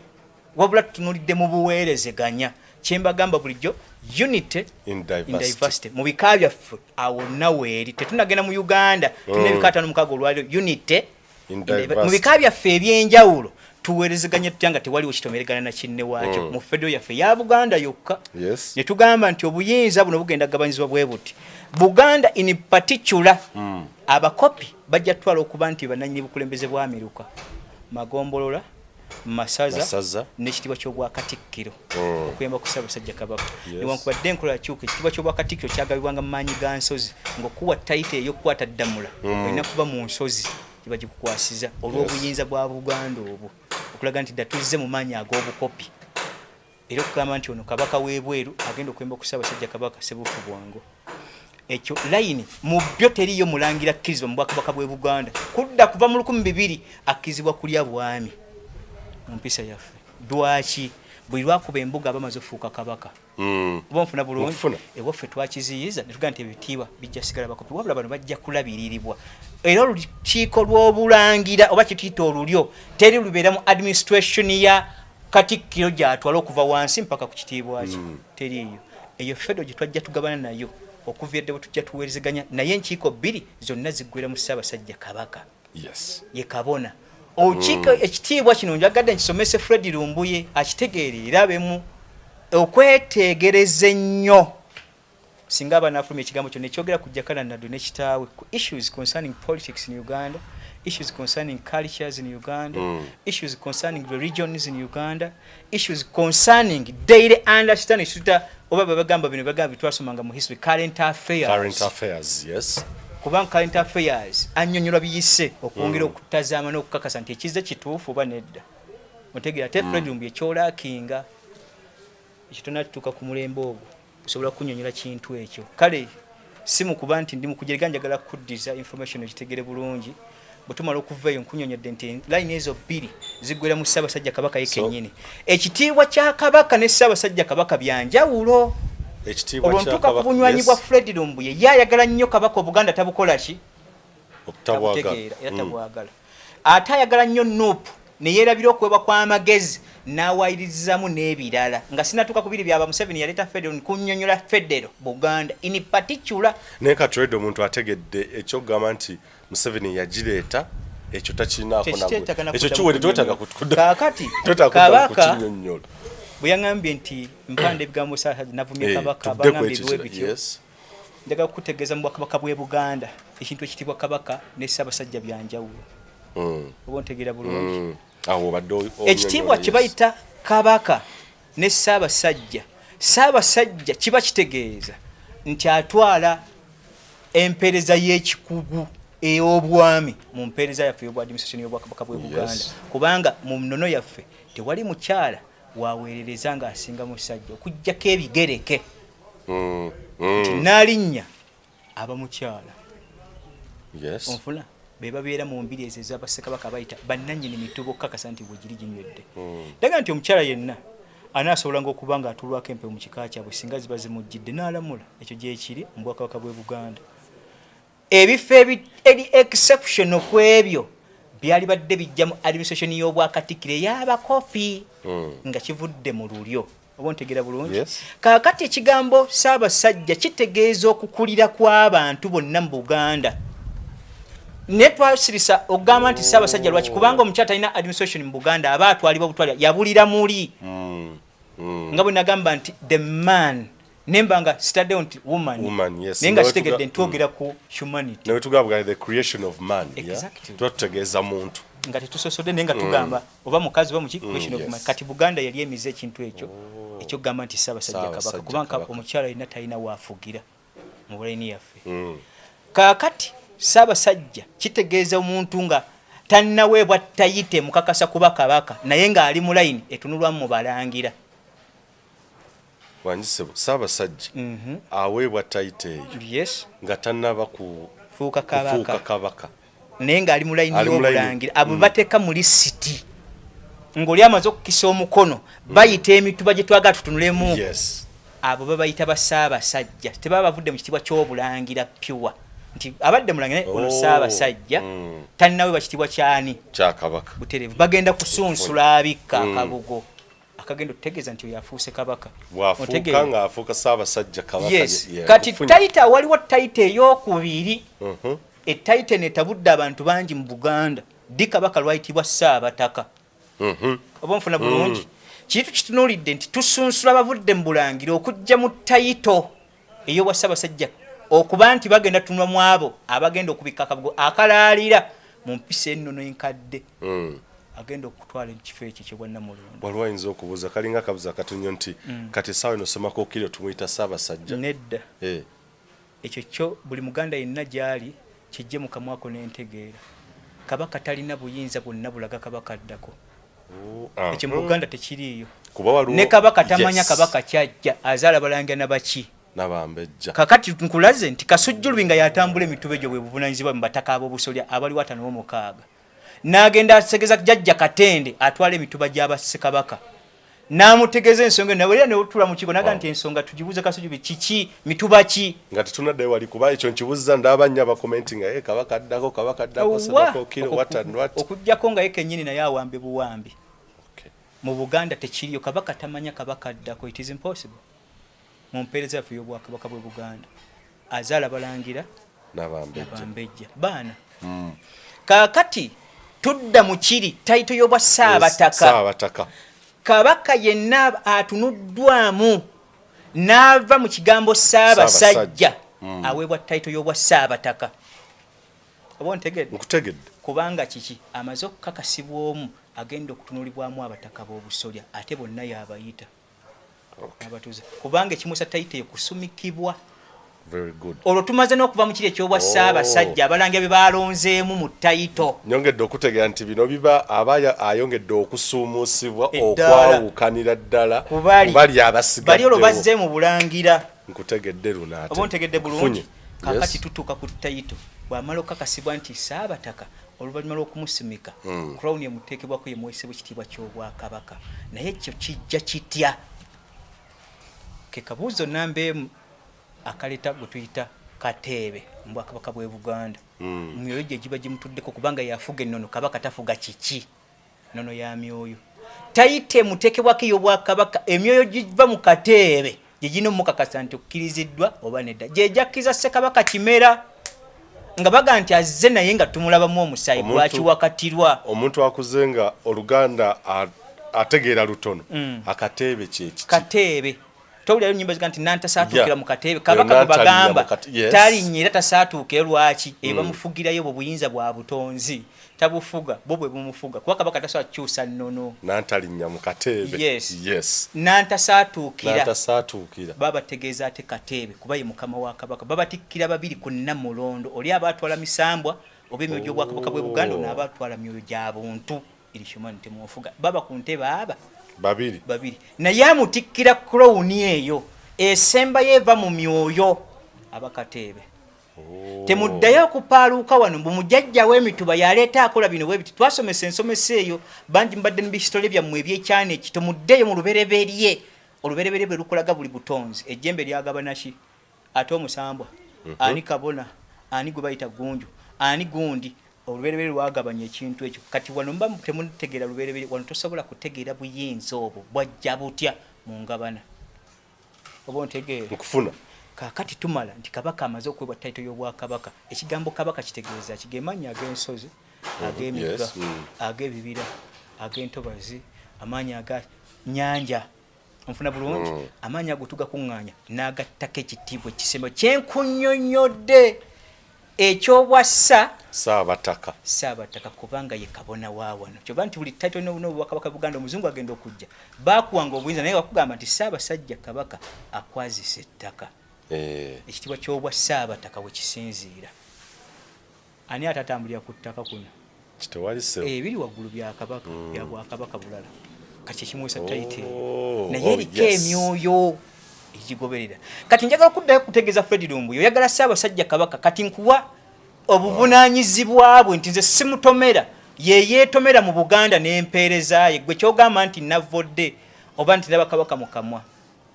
wabula tutunulidde mu buweerezeganya kyembagamba bulijjo unity in diversity mu bika byaffe awo naweeri tetunagenda mu Uganda tulina ebika 56 olwaliro unity mu bika byaffe ebyenjawulo tuweerezeganya tutya nga tewaliwo kitomeregana na kinne waakyo mu federo yaffe ya Buganda yokka ne tugamba nti obuyinza buno bugenda gabanyizibwa bwe buti Buganda in particular abakopi bajja twala okuba nti bananyini bukulembeze bwa Amerika magombolola masaza n'ekitibwa ky'obwa Katikkiro okuyamba ku Ssaabasajja Kabaka newankubadde enkola yakyuka ekitibwa ky'obwa Katikkiro kyagabibwanga mu maanyi ga nsozi ng'okuwa tayite ey'okukwata ddamula olina kuba mu nsozi bagikukwasiza olw'obuyinza bwa Buganda obwo okulaga nti datuzze mu maanyi ag'obukopi era okugamba nti ono kabaka w'ebweru agenda okuyamba ku Ssaabasajja Kabaka Ssebuufu Bwango ekyo layini mu byo teriyo mulangira akkirizibwa mu Bwakabaka bw'e Buganda kudda kuva mu 2000 akkirizibwa kulya bwami mu mpisa yaffe dwaki buli lwakuba embuga abamaze ofuuka kabaka oba nfuna bulungi ewaffe twakiziyiza ne tugamba nti ebitiibwa bijja sigala bakopi wabula bano bajja kulabiririrwa era olukiiko lw'obulangira oba kituyita olulyo teri lubeera mu administration ya Katikkiro gy'atwala okuva wansi mpaka ku kitiibwa kye teriiyo eyo feddo gye twajja tugabana nayo okuva edde bwe tujja tuweerezeganya naye enkiiko bbiri zonna ziggwera mu Ssaabasajja Kabaka ye kabona okiiko ekitiibwa kino njagadde nkisomese Fred Lumbuye akitegeere era abemu okwetegereza ennyo singa abanafulumya ekigambo kyonna ekyogera ku Jakana Nadduli n'ekitaawe ku issues concerning politics in Uganda, issues concerning cultures in Uganda, issues concerning religions in Uganda, issues concerning daily understanding oba bagamba bino bagamba bitwasomanga mu history current affairs yes kubanga current affairs annyonnyola biyise okwongera okutazaama n'okukakasa nti ekize kituufu oba nedda otegera te Fred Lumbuye kyolakinga ekitona tutuuka ku mulembe ogwo osobola kunnyonnyola kintu ekyo kale si mu kuba nti ndi mu kujerega njagala kuddiza information ekitegere bulungi bwe tumala okuvaeyo nkunnyonnyodde nti line ezo bbiri ziggwera mu Ssaabasajja Kabaka ye kennyini ekitiibwa kya Kabaka ne Ssaabasajja Kabaka byanjawulo olwontuuka ku bunywanyi bwa Fred Lumbuye yayagala nnyo Kabaka Obuganda tabukola ki tabwagala ate ayagala nnyo Nuupu ne yeerabira okwebwa kw'amagezi n'awayirizamu n'ebirala nga sinatuuka ku biri byaba Museveni yaleeta federo kunnyonnyola federo Buganda in particular naye katwedde omuntu ategedde ekyokugamba nti Museveni yagireeta ekyo takirinaako ekyo kiwere twetaaga kaakati Kabaka bwe yaŋambye nti mpanda ebigambo navumye Kabaka baŋambye bwe bityo njagala kukutegeeza mu Bwakabaka bw'e Buganda ekintu ekitibwa Kabaka ne Ssaabasajja byanjawulo oba ontegeera bulungi ekitiibwa kye bayita Kabaka ne Ssaabasajja kiba kitegeeza nti atwala empeereza y'ekikugu ey'obwami mu mpeereza yaffe y'obwa administration y'Obwakabaka bw'e Buganda kubanga mu nnono yaffe tewali mukyala waweerereza ng'asinga musajja okuggyako ebigereke nti n'alinnya aba mukyala onfuna be babeera mu mbiri ezo ez'Abassekabaka bayita bannannyini mitubo okukakasa nti bwe giri ginywedde ndaga nti omukyala yenna anaasobolanga okuba nga atulwako empewo mu kika kyabwe singa ziba zimujjidde n'alamula ekyo gyekiri mu Bwakabaka bw'e Buganda ebifo eri exception ku ebyo byali badde bijja mu administration y'Obwakatikkiro ey'abakopi nga kivudde mu lulyo oba ontegeera bulungi kaakati ekigambo Ssaabasajja kitegeeza okukulira kw'abantu bonna mu Buganda ne twasirisa okugamba nti Ssaabasajja lwaki kubanga omukyala talina administration mu Buganda aba atwalibwa butwalya yabulira muli nga bwe nagamba nti the man nemba nga study nti woman naye nga kitegedde ntwogera ku humanity nawe tugamba the creation of man tutegeeza muntu nga tetusosodde naye nga tugamba oba mukazi oba muki creation of man kati Buganda yali emize ekintu ekyo ekyokugamba nti Ssaabasajja Kabaka kubanga omukyala yalina talina waafugira mu layini yaffe. Kaakati Ssaabasajja kitegeeza omuntu nga tannaweebwa tayite mukakasa kuba kabaka naye ng'ali mu layini etunulwamu mu balangira. Wanjisebo Ssaabasajja aweebwa tayite eyo Yes. nga tannaba kufuuka kabaka naye ng'ali mu layini y'obulangira. Abo bateeka mu lisiti ng'oli amaze okukisa omukono bayita emituba gye twagala tutunulemu. Yes. Abo babayita ba Ssaabasajja tebaba bavudde mu kitiibwa ky'obulangira pyuwa nti abadde mulangira ono Ssaabasajja tannaweebwa kitiibwa kyani kya kabaka butereevu. Bagenda kusunsula abikka akabugo akagenda okutegeeza nti oyo afuuse kabaka. Bw'afuuka ng'afuuka Ssaabasajja kabaka. Yes. Kati tayita waliwo tayita ey'okubiri. Etayita netabudde abantu bangi mu Buganda ddi kabaka lwayitibwa Ssaabataka. Oba nfuna bulungi. Kintu kitunuulidde nti tusunsula abavudde mu bulangira okujja mu tayito ey'obwa Ssaabasajja okuba nti bagenda tunwa mu abo abagenda okubika akabugo akalaalira mu mpisa ennono enkadde. Agenda okutwala ekifo ekyo kye bwannamulondo. Waliwo ayinza okubuuza kalinga akabuuza katonyo nti kati essaawa eno Ssemako Kiro tumuyita Ssaabasajja. Nedda. Ekyo kyo buli Muganda yenna gy'ali kijje mu kamwako n'entegeera. Kabaka talina buyinza bwonna bulaga kabaka addako. Ekyo mu Buganda tekiriiyo. Ne kabaka tamanya kabaka kyajja azaala balangira na baki. Nabambejja. Kakati nkulaze nti Kasujjulubi nga yatambula emitube gyo bwe buvunanyizibwa mu bataka ab'obusolya abali 56. N'agenda asegeza jjajja Katende atwala emituba gy'abassekabaka. N'amutegeeza ensonga nawe era ne otula mu kigo naga nti ensonga tugibuze Kasujjulubi kiki mituba ki nga tetunadde wali kuba ekyo nkibuuza ndaba nnyo abakomenti nga kabaka addako Ssemako Kiro what and what. Okujjako nga ye kennyini naye awambe buwambi. Mu Buganda tekiriyo kabaka tamanya kabaka addako. It is impossible. Mu mpeereza yaffe y'obwakabaka bwe Buganda azaala balangira n'abambejja baana. Kaakati tudda mu kiri tayito y'obwa Ssaabataka. Kabaka yenna atunuddwamu n'ava mu kigambo Ssaabasajja aweebwa tayito y'obwa Ssaabataka. Oba ntegedde kubanga kiki amaze okukakasibwa omu agenda okutunulibwamu abataka b'obusolya ate bonna yabayita. Abatuze kubanga ekimusa tayite kusumikibwa. Very good. Olwo tumaze n'okuva mu kiri ekyobwa Ssaabasajja abalangira bye balonzeemu mu tayito. Nyongedde okutegeera nti bino biba abaya ayongedde okusuumusibwa okwawukanira ddala bali abasigadde. Bali olwo bazze mu bulangira. Nkutegedde lunaate. Oba ntegedde bulungi. Kakati tutuuka ku tayito. Bw'amala okukakasibwa nti Ssaabataka oluvannyuma lw'okumusimika crown emuteekebwako ye mwesebwa ekitiibwa ky'obwakabaka. Naye ekyo kijja kitya? Ke kabuuzo namba emu akaleta gwe tuyita Kateebe mu Bwakabaka bw'e Buganda. Myoyo gye giba gimutuddeko kubanga yafuga ennono kabaka tafuga kiki nono ya myoyo. Tayite muteekebwako ey'obwakabaka emyoyo giva mu Kateebe gye gino mukakasa nti okkiriziddwa oba nedda gye jakkiza Ssekabaka Kimera nga baga nti azze naye nga tumulabamu omusaayi gwakiwakatirwa. Omuntu akuze nga Oluganda ategeera lutono Akateebe kyeki Kateebe tawulirayo nnyimba ziga nti nantasaatuukira mu Kateebe kabaka bwe bagamba talinnya era tasaatuuke lwaki ebamufugirayo bwe buyinza bwa butonzi tabufuga bo bwe bumufuga kuba kabaka tasobola kukyusa nnono nantalinnya mu Kateebe. Yes. Nantasaatuukira babategeeza ate Kateebe kuba ye mukama wa kabaka babatikkira babiri ku Nnamulondo oli abaatwala misambwa oba emyoyo gy'obwakabaka bw'e Buganda n'abaatwala myoyo gya buntu irishomani temufuga baba ku ntebe aba babiri naye amutikkira crown eyo esemba yeva mu myoyo abakateebe. Temuddayo okupaaluuka wano mbu mujjajja w'emituba yaleeta akola bino bwe biti twasomesa ensomesa eyo bangi mbadde mu bisitole byammwe ebyekyana eki temuddeyo mu lubereberye olubereberye bwe lukolaga buli butonzi ejjembe lyagaba naki ate omusambwa ani kabona ani gwe bayita gunju ani gundi olubereberye lwagabanya ekintu ekyo kati wano mba temutegeera lubereberye wano tosobola kutegeera buyinza obwo bwajja butya mu ngabana oba ontegeera okufuna kakati tumala nti kabaka amaze okwebwa tayito y'obwakabaka ekigambo kabaka kitegeeza kigemanya ag'ensozi ag'emigga ag'ebibira ag'entobazi amaanyi aga nyanja onfuna bulungi amaanyi ago tugakuŋŋaanya n'agattako ekitiibwa ekisemba kyenkunnyonnyodde ekyobwassa Saabataka kubanga ye kabona wa wano kyova nti buli tayito n'obwakabaka Buganda omuzungu agenda okujja baakuwanga obuyinza naye bakugamba nti Ssaabasajja kabaka akwazisa ettaka ekitiibwa ky'obwa Ssaabataka we kisinziira. Ani atatambulira ku ttaka kuno? Biri waggulu bya Kabaka bya Bwakabaka bulala kati kimuwesa tayite naye eriko emyoyo egigoberera. Kati njagala okuddayo kutegeeza Fred Lumbuye oyagala Ssaabasajja Kabaka kati nkuwa obuvunaanyizibwa bwe nti nze simutomera ye yeetomera mu Buganda n'empeereza ye gwe kyogamba nti navodde oba nti naba Kabaka mu kamwa.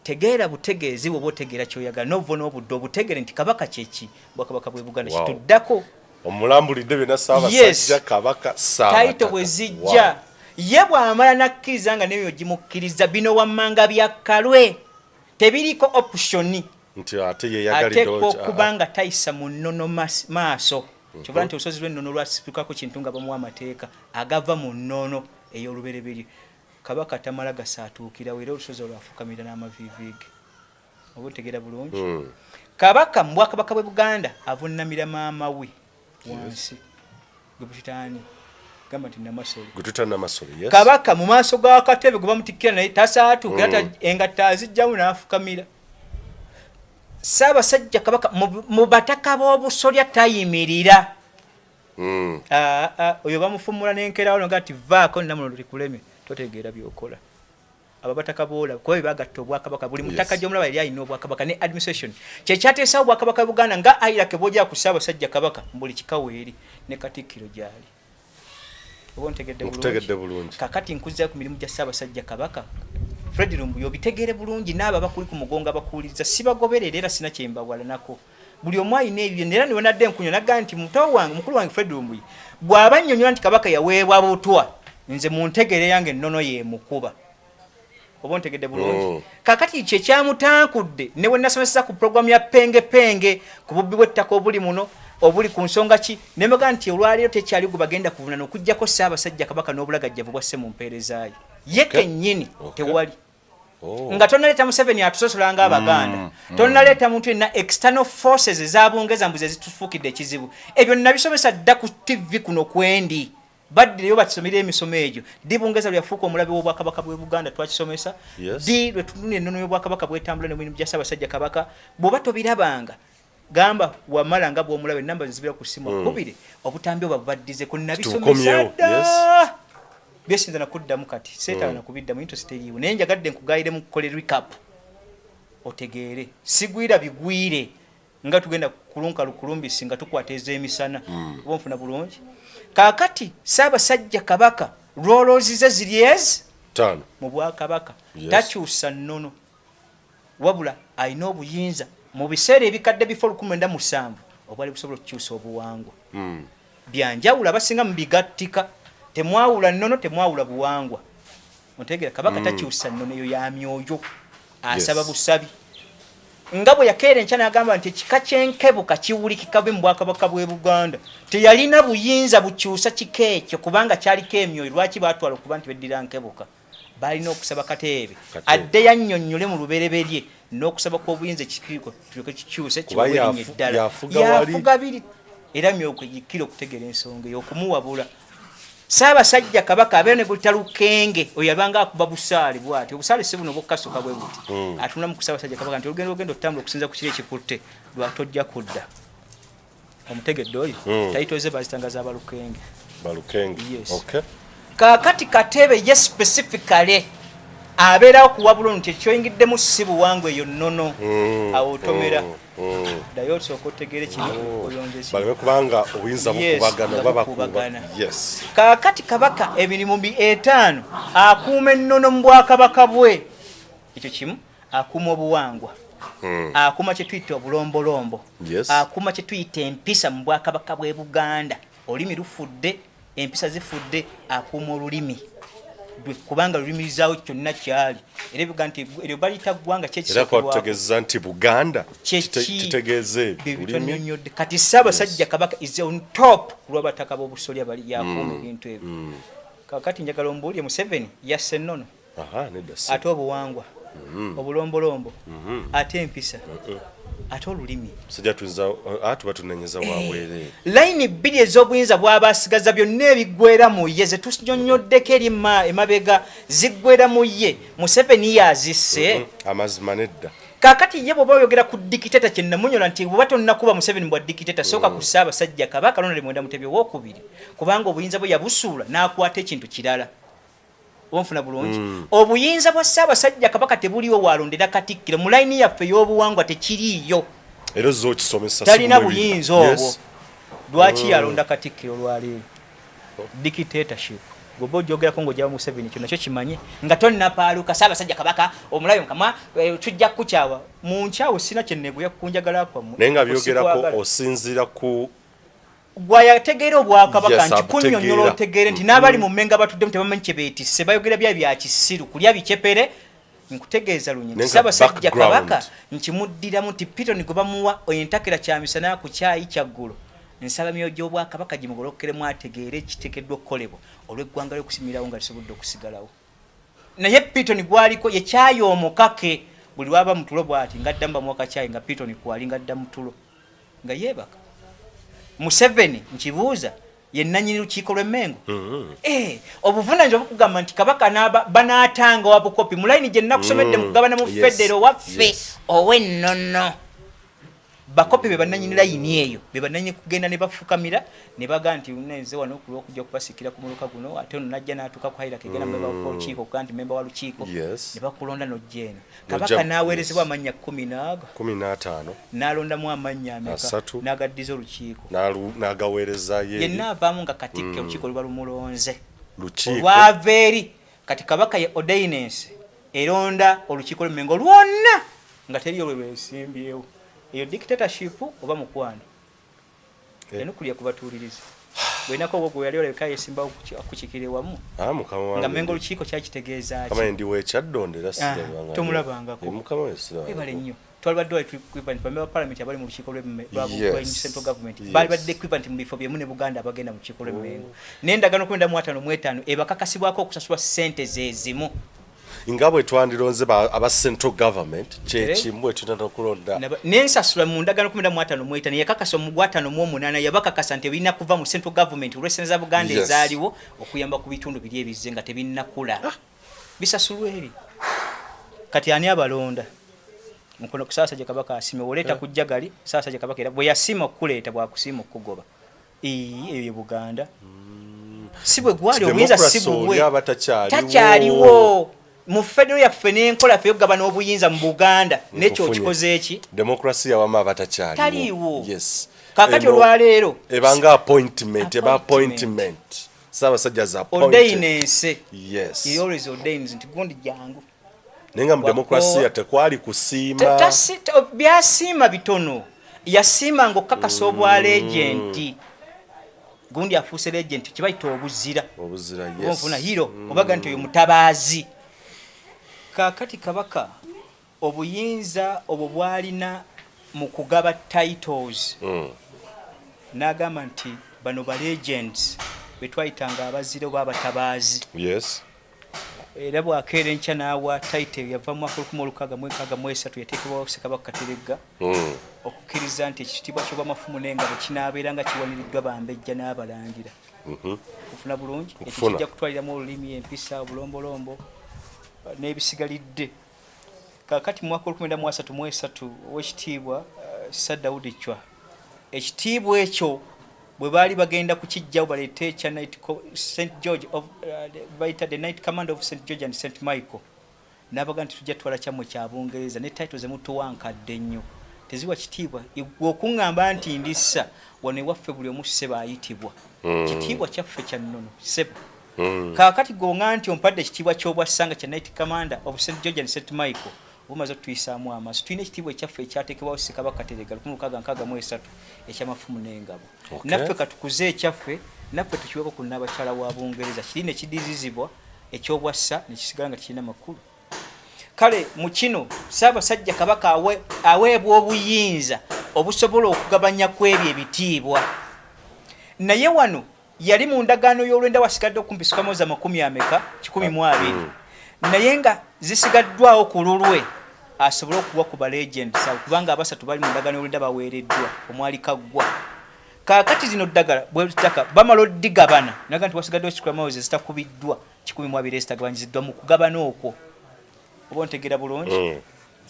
Tegeera butegeezi bwe botegeera kyoyagala n'ovo n'obudde obutegere nti Kabaka kyeki Bwakabaka bwe Buganda kituddako. Omulambulidde bina Ssaabasajja Kabaka Ssaabasajja taito bwe zijja ye bw'amala nakkiriza nga n'ebyo gimukkiriza bino wammanga bya Kalwe tebiriko optioni nti ate yeyagalira okubanga tayisa mu nnono maaso kyova nti olusozi lw'ennono lwasipikako kintu nga bamuwa amateeka agava mu nnono ey'olubereberye. Kabaka tamala gasaatuukira era olusozi olwafukamira n'amaviiviige oba otegeera bulungi. Kabaka mu Bwakabaka bwe Buganda avunnamira maama we wansi gwebutitaani gamba nti Namasole Kabaka mu maaso g'akatebe gwe bamutikkira naye tasaatuuka era engatta azijjamu n'afukamira. Ssaabasajja Kabaka mu bataka b'obusolya tayimirira. Oyo bamufumula n'enkerawo nga ati vaako namuno likuleme totegeera byokola. Abo bataka boola kuba bagatta Obwakabaka buli mutaka gy'omulaba yali alina Obwakabaka ne administration kyekyateesawo Obwakabaka Buganda nga ayirake bw'ojja ku Ssaabasajja Kabaka mbuli kikaweeri ne Katikkiro gyali. Oba ntegedde bulungi. Kakati nkuzza ku mirimu gya Ssaabasajja Kabaka Fred Lumbuye obitegeere bulungi n'abo bakuli ku mugongo abakuwuliriza sibagoberera era sina kyembawala nako. Buli omu alina ebyo era ne wanadde enkunya nagamba nti muto wange mukulu wange Fred Lumbuye bw'aba annyonnyola nti Kabaka yaweebwa butwa nze mu ntegere yange ennono ye mukuba. Oba ntegedde bulungi. Kakati kye kyamutankudde ne we nasomesa ku program ya penge ku bubbi bw'ettaka obuli muno obuli ku nsonga ki ne mbaga nti olwaliro tekyali gwe bagenda kuvunana okuggyako Ssaabasajja Kabaka n'obulagajjavu bwasse mu mpeereza ye kennyini tewali. Nga tonaleeta Museveni atusosolanga Abaganda tonaleeta muntu yenna external forces ezabungeza mbuzi ezitufuukidde ekizibu ebyo nabisomesa dda ku TV kuno kwendi baddireyo batusomera emisomo egyo dibungeza lyafuuka omulabe w'Obwakabaka bwe Buganda twakisomesa di lwe tunula ennono y'Obwakabaka bwetambula n'emirimu gya Ssaabasajja Kabaka bw'oba tobirabanga gamba wamala nga bw'omulabe namba zizibira ku ssimu akubire obutambi obwo baddize ku nabisomesa dda byesinza nakuddamu kati seetala nakubiddamu into siteriiwo naye njagadde nkugayire mu kukole recap otegeere sigwira bigwire nga tugenda kulunka lukulumbisi nga tukwateza emisana oba nfuna bulungi. Kaakati Ssaabasajja Kabaka rolozize ziryezi tano mu Bwakabaka takyusa nnono wabula alina obuyinza mu biseera ebikadde bifo 1907 obwali busobola okukyusa obuwangwa byanjawula basinga mu bigattika temwawula nnono temwawula buwangwa ontegeera Kabaka takyusa nnono eyo ya myoyo asaba busabi nga bwe yakeera enkya n'agamba nti ekika ky'enkebuka kiwulikika mu Bwakabaka bwe Buganda teyalina buyinza bukyusa kika ekyo kubanga kyaliko emyoyo lwaki baatwala okuba nti beddira nkebuka balina okusaba Kateebe adde yannyonnyole mu lubereberye n'okusaba kw'obuyinza ekikiriko tulyoke kikyuse kiwerinye ddala yafuga biri era myoko gikira okutegeera ensonga ey'okumuwabula. Ssaabasajja Kabaka abeera ne gulita lukenge oyo yabanga akuba busaale bw'ati obusaale si buno bw'okukasuka bwe buti atunda mu Ssaabasajja Kabaka nti olugendo otambula okusinza ku kiri ekikutte lwatojja kudda omutegedde oyo tayitoze bazitangaza abalukenge kaakati Kateebe ye specifically abeerawo kuwabula nti ekyoyingiddemu si buwangwa eyo nnono awo otomera ddayo osooka otegeere kino oyonjesi baleme kubanga obuyinza bukubagana babakubagana. Kaakati Kabaka emirimu 5 akuuma ennono mu Bwakabaka bwe ekyo kimu akuuma obuwangwa akuuma kye tuyita obulombolombo akuuma kye tuyita empisa mu Bwakabaka bwe Buganda olulimi lufudde empisa zifudde akuuma olulimi kubanga lulimizaawo kyonna kyali era ebiga nti eryo baliyita ggwanga kyekisokerwakutegeeza nti Buganda kitegeeze bitonyonyodde kati Ssaabasajja Kabaka is on top kulw'abataka b'obusolya bali yakuuma ebintu ebyo. Kakati njagala ombuulire Museveni yasse nnono ate obuwangwa obulombolombo ate empisa ate olulimi tuba tunenyeza wabwereere layini bbiri ez'obuyinza bw'abasigaza byonna ebiggwera mu ye ze tunyonyoddeko eri emabega ziggwera mu ye Museveni yazisse amazima nedda kakati ye bwoba oyogera ku dictator kyenna munyola nti bwoba tonnakuba Museveni bwa dictator soka ku Ssaabasajja Kabaka Ronald Muwenda Mutebi owokubiri kubanga obuyinza bwe yabusuula n'akwata ekintu kirala onfuna bulungi obuyinza bwa Ssaabasajja Kabaka tebuliwo walondera Katikkiro mu layini yaffe y'obuwangwa tekiriiyo era zo kisomesa talina buyinza obwo lwaki yalonda Katikkiro lwaleero dictatorship gobo ojogerako ng'ojja Museveni kyo nakyo kimanye nga tonnapaaluka Ssaabasajja Kabaka omulayo nkama tujja kukyawa mu nkyawo sina kyenneeguya kunjagala kwammwe naye nga byogerako osinziira ku gwayategeera obwakabaka nti kunnyonnyola otegeere nti n'abali mu mmenga batuddemu tebamanyi kye beetisse bayogera bya kisiru kulya bikyepere nkutegeeza lunye nti Ssaabasajja Kabaka nkimuddiramu nti Pitoni gwe bamuwa entakera kyamisana ku kyayi kyaggulo nsaba myoyo gy'obwakabaka gimugolokeremu ategeere ekiteekeddwa okukolebwa olw'eggwanga ly'okusimirawo nga lisobodde okusigalawo naye Pitoni gwaliko ye kyayi omukake buli lwaba mutulo bw'ati ngadda mbamuwa kacyayi nga Pitoni kwali ngadda mutulo nga yeebaka Museveni nkibuuza ye nannyini lukiiko lw'Emmengo obuvunaanyizibwa bukugamba nti Kabaka banaatanga wabukopi mu layini gye nnakusomedde mu kugabana mu federo waffe ow'ennono bakopi be bananyini layini eyo be bananyini kugenda ne bafukamira ne baga nti nze wano okujja kubasikira ku muluka guno ate ono najja n'atuuka ku hayira kegenda memba wa lukiiko kandi memba wa lukiiko ne bakulonda n'ojjeeno Kabaka n'aweerezebwa amannya 15 n'alondamu amannya ameka n'agaddiza olukiiko n'agaweereza yenna avaamu nga Katikkiro olukiiko luba lumulonze olwava eri kati Kabaka ye ordinance eronda olukiiko lw'Emmengo lwonna nga teriyo lwe lwesimbyewo eyo dictatorship oba mukwano eno kulya kubatuuliriza bwenako obwo gwe yali oleka yesimbawo akukikire wamu nga Mmengo lukiiko kyakitegeeza kama ndi wechaddondera sirabanga tomulabangako mukama wesira ebale nnyo twalibadde equipment bamwe ba parliament abali mu lukiiko lw'Emmengo central government bali badde equipment mu bifo byemu ne Buganda abagenda mu lukiiko lw'Emmengo n'endagaano 15 ebakakasibwako okusasula ssente zezimu ingabwe twandironze aba central government kyekimwe tunataka kulonda nensasula mu ndagano 15 yakakasa mu 5 yabakakasa nti ebirina kuva mu central government olw'essenza Buganda ezaaliwo okuyamba ku bitundu biri ebize nga tebinnakula bisasulwe eri kati ani abalonda mukono ku Ssaabasajja Kabaka asime oleta kujjagali Ssaabasajja Kabaka era bwe yasima okuleeta bwa kusima okugoba eyo Buganda sibwe gwali obuyinza sibwe takyaliwo mu federo yaffe n'enkola ffe yogabana obuyinza mu Buganda nekyo kikoze eki demokrasi yawamu abatakyaliwo taliwo kakati olwaleero ebanga appointment Ssaabasajja za ordinance he always ordains nti gundi jangu nenga mu demokrasi tekwali kusiima byasiima bitono yasiima ng'okakasa obwa legenti gundi afuuse legenti kibayita obuzira onfuna hiro obaga nti oyo mutabaazi kakati Kabaka obuyinza obwo bwalina mu kugaba titles n'agamba nti bano ba legends betwayitanga abazire oba abatabaazi era bwakeera enkya n'awa title yava mu 1963 yateekebwawo Ssekabaka Kateregga okukkiriza nti ekitiibwa ky'obwamafumu n'engabo kinaabeera nga kiwaniriddwa Bambejja n'Abalangira ofuna bulungi ekyo kijja kutwaliramu olulimi empisa obulombolombo n'ebisigalidde kakati mu 1933 ow'ekitiibwa Daudi Chwa ekitiibwa ekyo bwe baali bagenda kukijjawo baleete ekya St George of the Night Command of St George and St Michael n'abaga nti tujja twala kyammwe kya Bungereza ne title zemutuwankadde nnyo teziwa kitiibwa okuŋŋamba nti ndissa wano ewaffe buli omu sseba ayitibwa kitiibwa kyaffe kya nnono sseba kakati gonga nti ompadde ekitiibwa ky'obwassanga kya Night Commander of St George and St Michael obumaze okutuyisaamu amaaso tulina ekitiibwa ekyaffe ekyateekebwawo Ssekabaka Kateregga 1963 ekyamafumu n'engabo naffe katukuze ekyaffe naffe tukiweko ku Nnaabakyala wa Bungereza kiri ne kidizizibwa ekyobwassa ne kisigala nga tekirina makulu kale mu kino Ssaabasajja Kabaka aweebwa obuyinza obusobola okugabanya kw'ebyo ebitiibwa naye wano yali mu ndagaano y'olwenda wasigadde okumpi sikamoza 120 naye nga zisigaddwawo ku lulwe asobole okuwa ku ba legends kubanga abasatu bali mu ndagaano y'olwenda baweereddwa omwali Kaggwa kakati zino ddagala bwe tutaka bamala oddigabana naga nti wasigaddewo ekikulamoze zitakubiddwa 12 zitagabanyiziddwa mu kugabana okwo oba ontegeera bulungi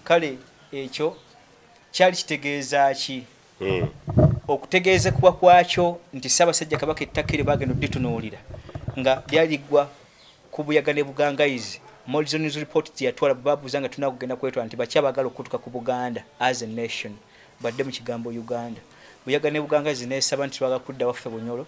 kale ekyo kyali kitegeeza ki okutegeeza kuba kwakyo nti Ssaabasajja Kabaka ettaka eryo bagenda odditunuulira nga lyaligwa ku buyaga ne bugangayizi. Morrison News report yatwala babuuza nga tulina kugenda kwetwala nti baki abagala okutuka ku Buganda as a nation badde mu kigambo Uganda. Buyaga ne bugangayizi neesaba nti twaga kudda waffe Bunyoro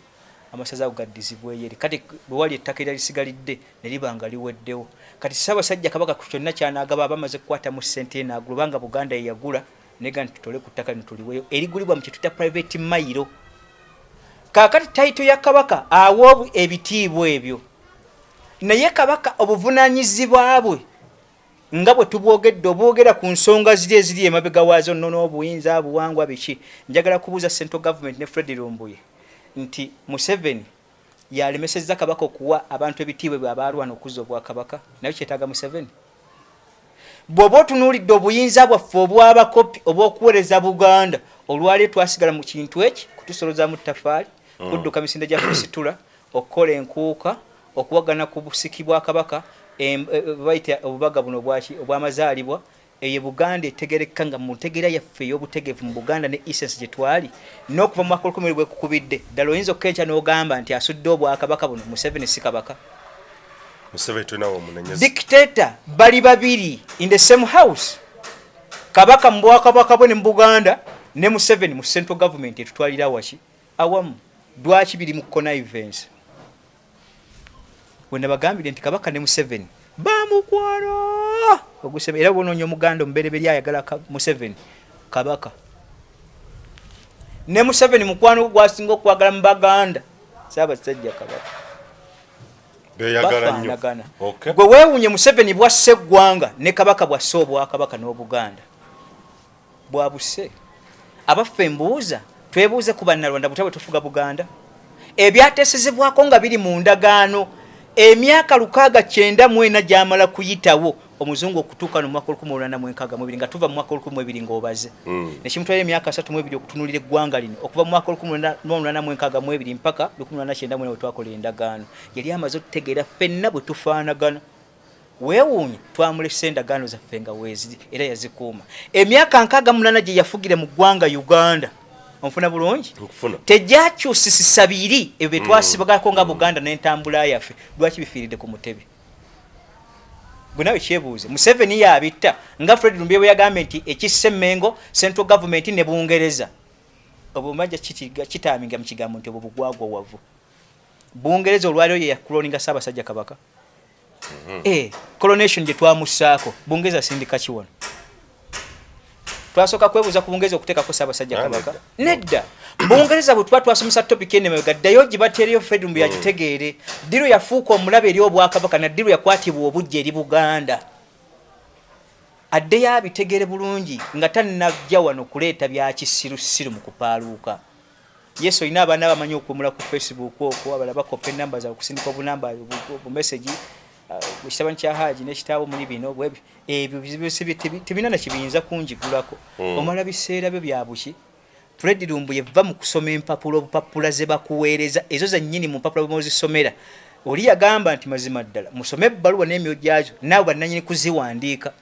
amasaza okugaddizibweyo eri kati bwe wali ettaka erya lisigalidde ne liba nga liweddewo. Kati Ssaabasajja Kabaka ku kyonna kyanaagaba abamaze kukwata mu ssente ye n'agula nga Buganda ye yagula nega nti tutole ku ttaka nituliweyo erigulibwa mu kituta private mayiro. Kaakati taito ya Kabaka awo ebitiibwa ebyo naye Kabaka obuvunaanyizibwa bwe nga bwe tubwogedde obwogera ku nsonga ziri eziri emabega waazo nno n'obuyinza buwangwa biki. Njagala kubuuza Central Government ne Fred Lumbuye nti Museveni yalemesezza Kabaka okuwa abantu ebitiibwa bwe abaalwana okuzza obwakabaka naye kyetaaga Museveni. Bw'oba otunuulidde obuyinza bwaffe obw'abakopi obw'okuweereza Buganda olwali twasigala mu kintu eki kutusolozaamu ttafaali kudduka misinde gya kusitula okukola enkuuka okuwagana ku busiki bwa Kabaka bayita obubaga buno obw'amazaalibwa eyo Buganda etegerekka nga mu ntegeera yaffe ey'obutegeevu mu Buganda ne essence gye twali n'okuva mu mwaka 10 bwe kukubidde ddala oyinza okkenca n'ogamba nti asudde obwakabaka buno Museveni si Kabaka. Museveni tunawo munenye dictator bali babiri in the same house. Kabaka mu bwakabaka bwe ne mu Buganda ne Museveni mu central government etutwalira waki awamu dwaki biri mu connivance. Wena bagambire nti Kabaka ne Museveni bamukwano ogusebe era bononyo Muganda omubereberi ayagala Museveni Kabaka ne Museveni mukwano gwasinga okwagala mu Baganda Ssaabasajja Kabaka beyagala nnyo. Okay. Gwe weewunye Museveni bwasse eggwanga ne Kabaka bwasse obwakabaka n'Obuganda bwabuse. Abaffe mbuuza twebuuze ku bannalwanda butaba tufuga Buganda ebyateesezebwako nga biri mu ndagaano emyaka 694 gyamala kuyitawo omuzungu okutuuka no mwaka 1862 nga tuva mu mwaka 1200 ng'obaze nekimutwala emyaka 32 okutunulira eggwanga lino okuva mu mwaka 1862 mpaka 1894 twakola endagaano yali amaze okutegeera ffenna bwe tufaanagana. Weewuunye twamulese endagaano zaffe nga weeziri era yazikuuma. Emyaka 68 gye yafugire mu ggwanga Uganda onfuna bulungi tejjakyusisisa biri ebyo twasibagako nga Buganda n'entambula yaffe lwaki bifiiridde ku mutebe. Gwe nawe kyebuuze Museveni yabitta nga Fred Lumbuye bwe yagambye nti ekisse Mengo central government ne Bungereza obumajja kitaaminga mu kigambo nti obwo bugwagwa wavu. Bungereza olwaliyo ye yakuloninga Ssaabasajja Kabaka coronation gye twamussaako Bungereza sindika kiwona twasoka kwebuuza ku Bungereza okuteekako Ssaabasajja Kabaka nedda. Bungereza bwe twasomesa topic ene mwe gaddayo gibatereyo Fred Lumbuye agitegeere Ddiru yafuuka omulabe eri obwakabaka na Ddiru yakwatibwa obujja eri Buganda addeyo abitegeere bulungi nga tannajja wano kuleeta bya kisirusiru mu kupaaluuka. Yesu olina abaana bamanyi okwemula ku Facebook okwo abalaba kopa enamba za okusindika obunamba bumeseji ekitabanyi kya Haji n'ekitabo muli bino ebyo tebina na kibiyinza kunjigulako omala biseera byo bya buki. Fred Lumbuye va mu kusoma empapula obupapula ze bakuweereza ezo zannyini mu mpapula bw'ozisomera oli yagamba nti mazima ddala musome ebbaluwa n'emyo gyazo naawe bannannyini kuziwandiika.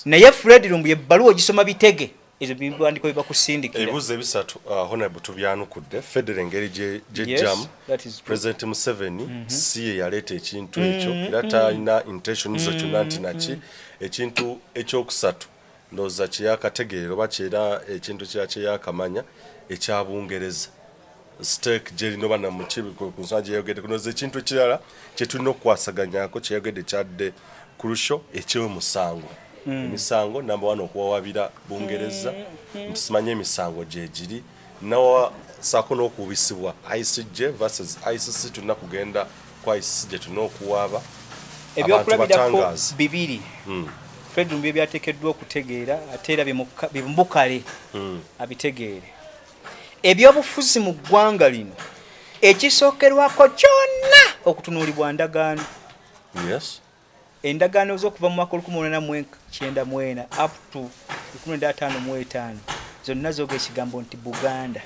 Naye Fred Lumbuye ebbaluwa ogisoma bitege ezo biwandiiko bye bakusindikira. Ebibuuzo ebisatu honorable tubyanukudde federa engeri gy'ejjamu President Museveni si ye yaleeta ekintu ekyo era talina intention zo kyonna nti naki ekintu ekyokusatu ndowooza kyeyakategeera oba kyera ekintu kyeyakamanya ekya Bungereza stake gyerina oba ku nsonga gyeyayogedde kunoza ekintu ekirala kye tulina okukwasaganyako kyeyayogedde kyadde crucial eky'omusango. Emisango number 1 okuwawabira Bungereza ntusimanye emisango gye giri nawa sako n'okubisibwa ICJ versus ICC tulina kugenda kwa ICC gye tulina okuwaaba ebyokulabirako bibiri Fred Lumbuye byateekeddwa okutegeera ate era bimubukale abitegeere. Ebyobufuzi mu ggwanga lino ekisookerwako kyonna okutunuulibwa ndagaano. Endagaano z'okuva mu mwaka 1894 up to 1955 zonna zooga ekigambo nti Buganda.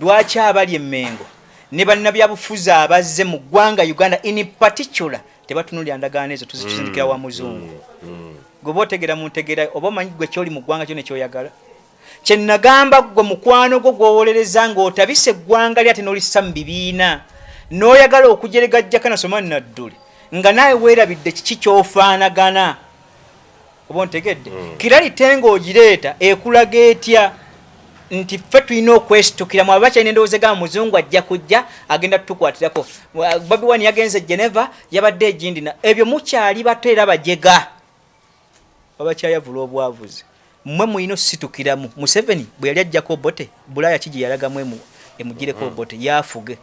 Lwaki abali emmengo ne bannabyabufuzi abazze mu ggwanga Uganda in particular tebatunulira ndagaano ezo tuzituzindikira wa muzungu gwe otegera mu ntegera oba omanyi gwe kyoli mu ggwanga kyo nekyoyagala kye nagamba gwe mukwano gwo gwowolereza ng'otabise eggwanga lyate n'olissa mu bibiina n'oyagala okujeregajjaka nasoma Nadduli nga naawe weerabidde kiki kyofaanagana oba ontegedde kiralite ng'ogireeta ekulaga etya nti ffe tulina okwesitukira mu abakyalina endowooza ga muzungu ajja kujja agenda tutukwatirako Bobi Wine yagenze Geneva yabadde egindina ebyo mukyali bato era bajega abakyayavula obwavuzi mmwe mulina ositukiramu Museveni bwe yali ajjako Obote Bulaaya kigi yalagamu emugireko Obote yafuge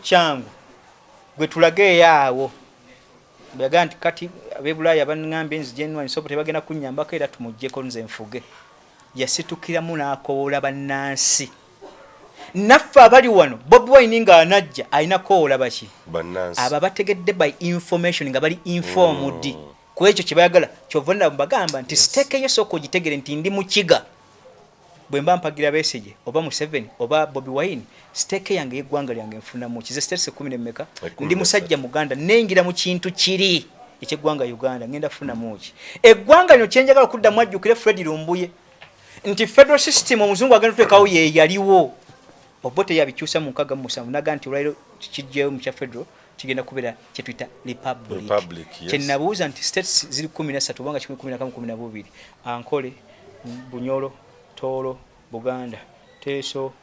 kyangu gwe tulage yaawo byaga nti kati ab'Ebulaaya bannambye nzije nnwani sopo tebagenda kunnyambako era tumuggyeko nze nfuge yasitukiramu n'akoola bannansi naffe abali wano Bobi Wine ng'anajja alina koola baki abo bategedde by information nga bali informed ku ekyo kye bayagala kyova nabo bagamba nti siteekeyo sooka ogitegere nti ndi mukiga bwe mba mpagira Besigye oba Museveni oba Bobi Wine siteeke yange y'eggwanga lyange nfunamu kize siteese 10 ndi musajja Muganda nengira mu kintu kiri eky'eggwanga Uganda ngenda funamu ki eggwanga lino kyenjagala okuddamu ajjukire Fred Lumbuye nti federal system omuzungu agenda tuteekawo ye yaliwo Obote yabikyusa mu 17 naga nti olwairo kijjeyo mu kya federal kigenda kubeera kye tuyita republic kye nabuuza nti states ziri 13 obanga 11 Ankole Bunyoro Tolo Buganda Teso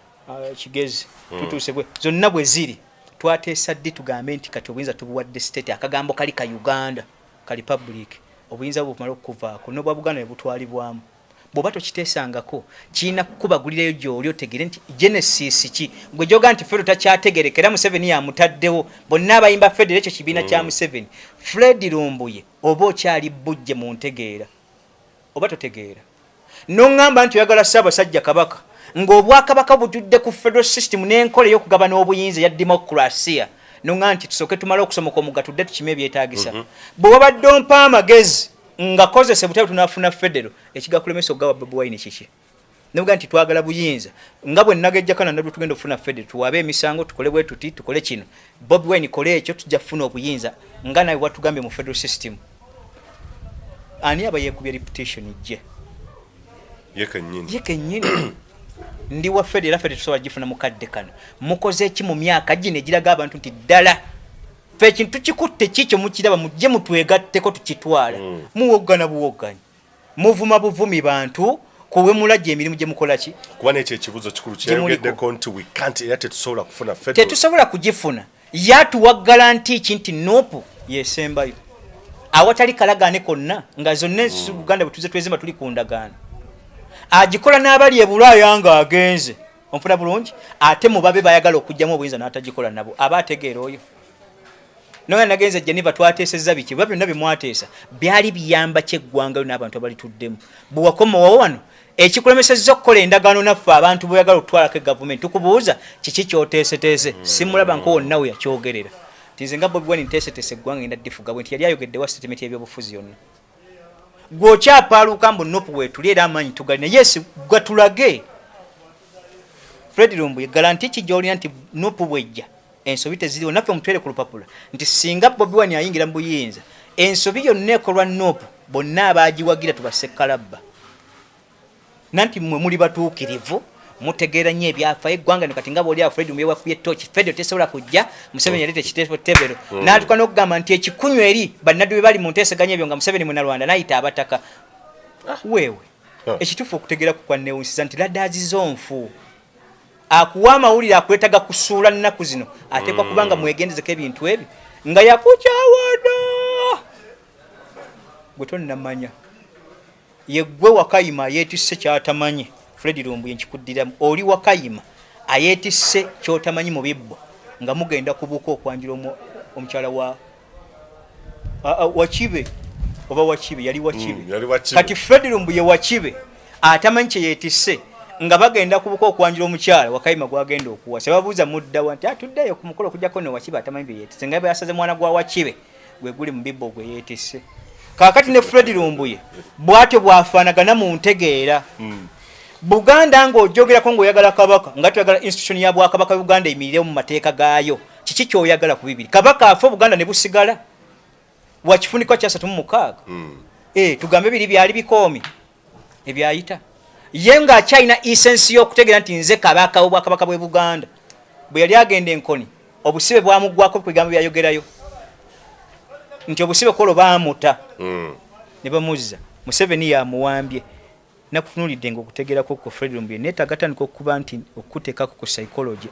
Kigezi tutuuse bwe zonna bwe ziri twateesa ddi tugambe nti kati obuyinza tubuwadde state akagambo kali ka Uganda ka republic obuyinza bumala okuvaako n'obwa Buganda ne butwalibwamu bw'oba tokiteesangako kiina kukubagulireyo gy'oli otegere nti genesis ki gwe gyoga nti Fred takyategerekera Museveni yamutaddewo bonna abayimba Fred ekyo kibiina kya Museveni Fred Lumbuye oba okyali bujje mu ntegeera oba totegeera n'oŋŋamba nti oyagala Ssaabasajja Kabaka ng'obwakabaka butudde ku federal system n'enkola ey'okugabana obuyinza ya demokrasiya n'oŋŋamba nti tusooke tumale okusomoka omuga tudde tukime ebyetaagisa bwe wabadde ompa amagezi nga kozese butebe tunafuna federal ekigakulemesa okugawa Bobi Wine kiki nobuga nti twagala buyinza nga bwe nagejjaka nandabwe tugenda okufuna federal tuwabe emisango tukole bwe tuti tukole kino Bobi Wine kole ekyo tujja kufuna obuyinza nga nawe watugambye mu federal system ani abayekubye reputation ijje yeke nyini ndi wa federal tusobola gifuna mukadde kano mukoze eki mu myaka gino egiraga abantu nti ddala fe kintu kikutte kikyo mukiraba mujje mutwegatteko tukitwala muwogana buwoganya muvuma buvumi bantu kuwe mulajja emirimu gye mukola ki kuba n'ekyo ekibuzo kikulu kyeyogeddeko nti we can't era tetusobola kufuna federal tetusobola kugifuna yatuwaggala nti nti nopu yesembayo awatali kalagaane konna nga zonna Uganda bwe tuze twezimba tuli ku ndagaano agikola n'abali e Bulaaya nga agenze onfuna bulungi ate mubabe bayagala okujjamu obuyinza n'atagikola nabo aba ategeera oyo noya nagenze Geneva twateesezza biki bwa byonna bimwateesa byali biyamba kyeggwanga n'abantu abalituddemu bwakoma wano ekikulemesezza okukola endagaano naffe abantu boyagala okutwalako gavumenti tukubuuza kiki kyoteeseteese simulaba nko wonna we yakyogerera tinze nga Bobi Wine nteeseteese eggwanga ngenda ddifuga bwe nti yali ayogedde wa statement y'ebyobufuzi yonna gwokyapaaluka mbu nopu weetuli era amaanyi tugalina yes gwatulage Fred Lumbuye garanti ki gy'olina nti nopu bwejja ensobi teziriwo naffe mutwere ku lupapula nti singa Bobi Wine ayingira mu buyinza ensobi yonna ekolwa nopu bonna abaagiwagira tubasekkalabba nanti mmwe muli batuukirivu mutegeera nnyo ebyafaayo eggwanga ne kati nga bw'oli awo Fred Lumbuye wakubye ettooki Fred tesobola kujja Museveni yaleeta ekitebero n'atuuka n'okugamba nti ekikunywa eri bannaddu be bali mu nteeseganya ebyo nga Museveni Munnalwanda n'ayita abataka weewe ekituufu okutegeera ku kwanneewunsiza nti ladaazi nfu akuwa amawulire akwetaga kusuula nnaku zino ateekwa kubanga mwegendezeko ebintu ebi nga yakukyawada gwe tonnamanya yeggwe Wakayima yeetisse kyatamanye Fred Lumbuye nkikuddiramu oli Wakayima ayeetisse kyotamanyi mu bibbo nga mugenda kubuuka okwanjira omukyala wa Wakibe oba Wakibe yali Wakibe kati Fred Lumbuye Wakibe atamanyi kye yeetisse nga bagenda kubuka okwanjira omukyala Wakayima gwagenda okuwa sebabuuza muddawa nti atuddeyo ku mukolo okujjako ne Wakibe atamanyi bye yeetisse nga yasaze mwana gwa Wakibe gwe guli mu bibbo gwe yeetisse kaakati ne Fred Lumbuye bw'atyo bwafaanagana mu ntegeera Buganda ng'ojogerako ng'oyagala kabaka nga tuyagala institution ya Bwakabaka Uganda emirire mu mateeka gaayo kiki kyoyagala ku bibiri kabaka afa Buganda ne busigala wakifunika kya 36 tugambe biri byali bikomi ebyayita yenga China essence y'okutegera nti nze kabaka obwakabaka bwe Buganda bwe yali agenda enkoni obusibe bwamugwako kwigamba byayogerayo nti obusibe kolo baamuta ne bamuzza Museveni yamuwambye nakutunulidde ng'okutegerako ku freedom bye neetaagatandika okuba nti okuteekako ku psychology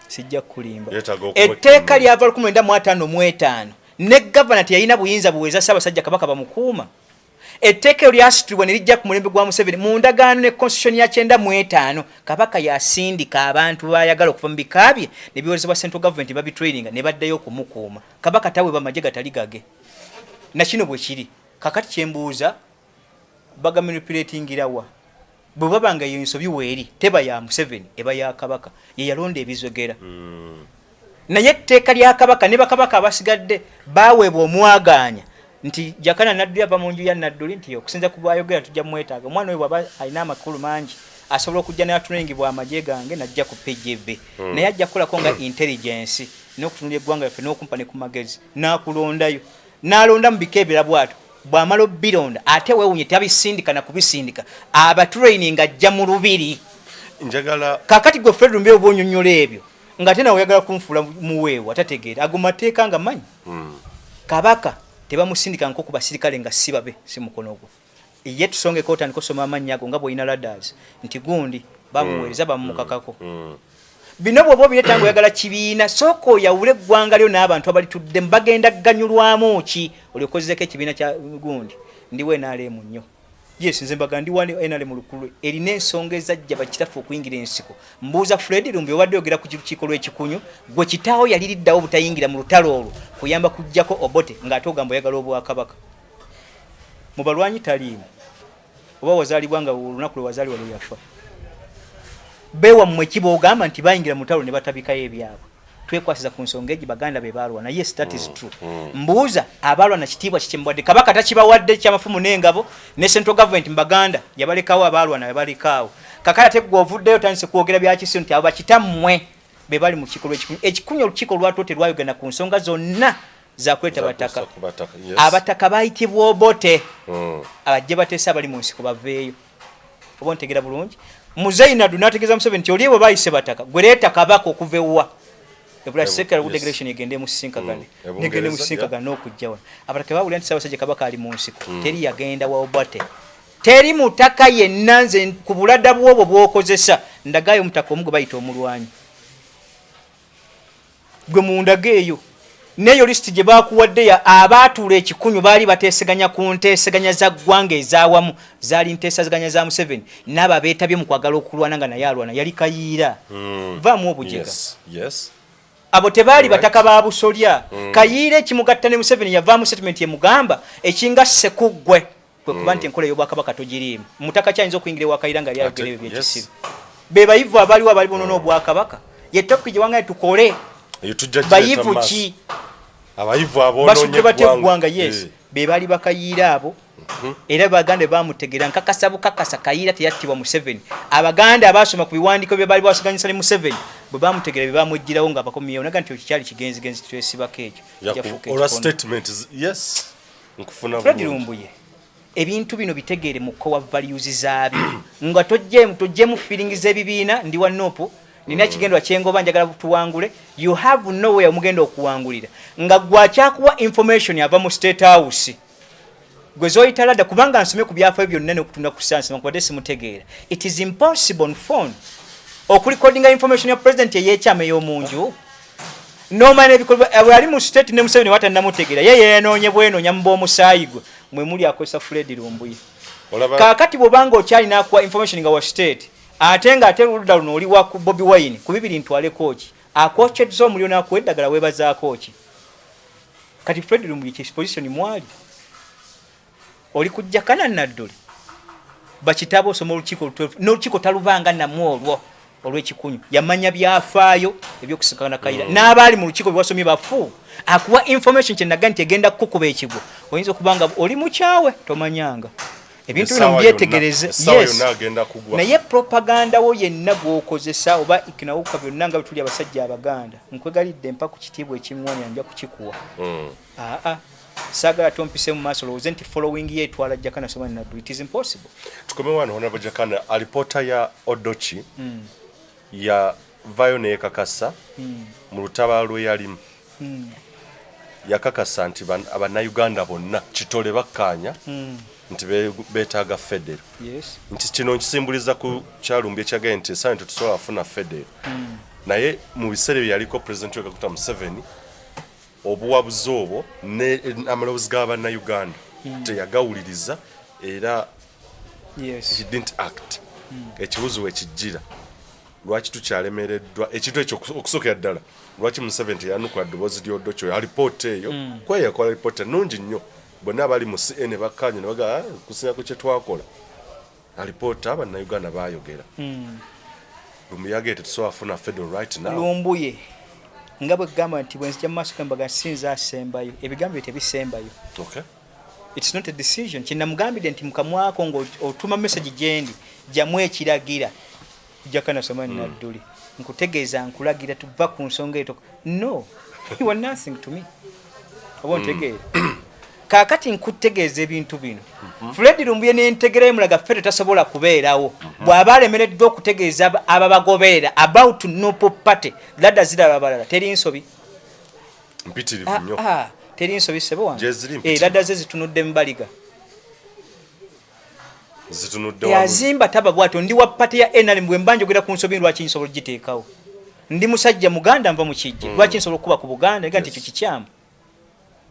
sijja kulimba etteeka lyava 1955 ne government yalina buyinza buweza Ssaabasajja Kabaka bamukuuma etteeka lyasitulibwa ne lijja ku mulembe gwa Museveni mu ndagaano ne constitution ya 95 Kabaka yasindika abantu baayagala okuva mu bika bye ne biwozebwa central government babitraininga ne baddayo okumukuuma Kabaka tawe bamagye gatali gage na kino bwe kiri kakati kyembuuza baga manipulatingirawa bwe babanga yensobi weeri teba ya Museveni eba ya Kabaka ye yalonda ebizogera naye etteeka lya Kabaka ne bakabaka abasigadde baweebwa omwagaanya nti jakana Nadduli ava mu nju ya Nadduli nti okusinza ku bwayogera tujja mwetaaga omwana we bwaba alina amakulu mangi asobola okujja n'atunengibwa amagye gange najja ku PJB naye ajja kukolako nga intelligence n'okutunula eggwanga lyaffe n'okumpa ne ku magezi n'akulondayo n'alonda mu bika ebira bw'ato bw'amala obbironda ate weewunye tabisindika na kubisindika abatraining ajja mu lubiri njagala kakati gwe Fred Rumbe obwonyonnyola ebyo nga tena oyagala kunfuula muweewa tategeera ago mateeka nga manyi Kabaka tebamusindika nko ku basirikale nga sibabe si mukono gwo ye tusonge kota nikosoma amannya ago nga bw'olina ladders nti gundi bamuweereza bamukakako bino bw'oba bireeta oyagala kibiina sooka oyawule eggwanga lyo n'abantu abalitudde bagenda ganyulwamu ki olyokozeeko ekibiina kya gundi ndiwe NRM nnyo yes nze mbaga ndi wani NRM lukulu erina ensonga ezajja bakitaffe okuyingira ensiko mbuuza Fred Rumbe obadde oyogera ku kirukiiko lw'ekikunyu gwe kitaawo yaliriddawo butayingira mu lutalo olwo kuyamba kujjako Obote ng'ate ogamba oyagala obwakabaka mu balwanyi taliimu oba wazaalibwa nga olunaku lwe wazaalibwa lwe yafa bewa mmwe kibo ogamba nti bayingira mu lutalo ne batabikayo ebyabwe twekwasiza ku nsonga egi Baganda be balwana yes that is true mbuuza abalwana kitiibwa kikyembwadde Kabaka takibawadde kyamafumu n'engabo ne central government Baganda yabalekawo abalwana yabalekaawo kakaya tegwa ovuddeyo tandise kwogera bya kisi nti abo bakitammwe be bali mu kikolwa ekikunyo olukiiko lwatoote lwayogana ku nsonga zonna za kuleta bataka abataka bayitibwa Obote abajje bateesa bali mu nsiko baveeyo oba ntegera bulungi Muzeina dunategeza Museveni nti oliye bwe bayise bataka gwe leeta Kabaka okuvewa ebula sekera delegation egende musinkagane negende musinkagane n'okujja wano abataka bawulira nti Ssaabasajja Kabaka ali mu nsiko teri yagenda wa Obote teri mutaka yenna nze ku buladda bw'obwo bw'okozesa ndagayo mutaka omu gwe bayita omulwanyi gwe mundaga eyo neyo list gye bakuwadde ya abaatuula ekikunyu baali bateeseganya ku nteeseganya za ggwanga ezaawamu zaali nteeseganya za Museveni n'abo beetabye mu kwagala okulwana nga naye alwana yali Kayiira vaamu obujega abo tebaali bataka ba busolya Kayiira ekimugatta ne Museveni yavaamu settlement ye mugamba ekinga sekuggwe kwe kuba nti enkola y'obwakabaka togiriimu mutaka kyayinza okuyingira ewa Kayiira nga lyayogera ebyo by'ekisiru be bayivu abaaliwo abaali bonoona obwakabaka ye topic gye wanga tukole bayivu ki abayivu abonoonye eggwanga yes be baali bakayiira abo era Baganda bamutegera nkakasa bukakasa Kayiira teyattibwa Museveni Abaganda abasoma ku biwandiiko bye baali basuganyisa ne Museveni bwe bamutegera bye bamwejjirawo nga bakomyewo naga nti kyali kigenzigenzi twesibako ekyo oral statement yes nkufuna Fred Rumbuye ebintu bino bitegeere mu core values zaabyo nga tojje mu feelings ebibiina ndi wa nopo nina kigendwa kyengoba njagala tuwangule you have nowhere mugenda okuwangulira nga gwakyakuwa information yava mu state house gwezoyitalada kubanga nsome ku byafa byonna n'okutunda ku science makubadde simutegeera it is impossible on phone okulikodinga information ya president yeyekyama ey'omunju nomanya ebikolwa ali mu state ne Museveni watannamutegeera ye yeenoonye bwenonya mu b'omusaayi gwe mwe muli akozesa Fred Rumbuye kaakati bw'obanga okyalina akuwa information nga wa state ate nga ate oludda luno oli wa Bobi Wine ku bibiri ntwale kooki akokyezza omuliro n'akuwa eddagala weebazaako ki kati Fred Rumbuye position mwali oli kujja kana Nadduli bakitabo osoma olukiiko 12 n'olukiiko talubanga namwo olwo olw'ekikunyu yamanya byafaayo ebyokusikana Kayiira n'abaali mu lukiiko byewasomye bafu akuwa information kye naga nti egenda kukuba ekigo oyinza okubanga oli mukyawe tomanyanga ebintu bino mbyetegereze. Yes, naye propaganda wo yenna gw'okozesa oba ikinawuka byonna nga bituli abasajja Abaganda nkwegalidde mpa ku kitiibwa ekiŋŋwani anja kukikuwa. Saagala tompise mu maaso lowooze nti following ye etwala Jakana Somani Nadduli. It is impossible. Tukome wano Honorable Jakana, alipota ya Odochi ya vayo nekakasa mu lutabaalo lwe yalimu yakakasa nti Abannayuganda bonna kitole bakkaanya nti betaaga federo. Nti kino nkisimbuliza ku kyalumbye kyagaye nti esaanyi tetusobola afuna federo. Naye mu biseera bye yaliko President Kaguta Museveni obuwabuzi obwo amaloboozi g'Abannayuganda teyagawuliriza era he didn't act. Ekibuzo wekijjira lwaki tukyalemereddwa ekintu ekyo okusookera ddala lwaki Museveni teyanukula ddoboozi ly'Odocho alipoota eyo kweyakola alipoota nnungi nnyo bonna abali mu CN bakkaanya ne bagaa kusinga ku kye twakola alipoota Abannayuganda baayogera. Lumbuye tetusobola afuna federal right now. Lumbuye nga bwe gamba nti bwe nzija mu maaso kambaga sinza asembayo ebigambo tebisembayo. It's not a decision. Kinamugambidde nti mukamwako ng'otuma message gyendi jamu ekiragira Jakana Somani Nadduli nkutegeeza nkulagira tuva ku nsonga eto. No, you were nothing to me. Oba ntegeera kaakati nkutegeeza ebintu bino. Fred Lumbuye n'entegera emulaga ffe tasobola kubeerawo bw'aba alemereddwa okutegeeza ababagoberera about Nupo Party ladda ziraba abalala teri nsobi mpitirivu nnyo. Teri nsobi sebo wange ladda ze zitunudde mbaliga yazimba taba bwato ndi wa party ya NRM bwe mbanjogera ku nsobi lwaki nsobola giteekawo. Ndi musajja Muganda nva mu kijje lwaki nsobola okuba ku Buganda nga nti ekyo kikyamu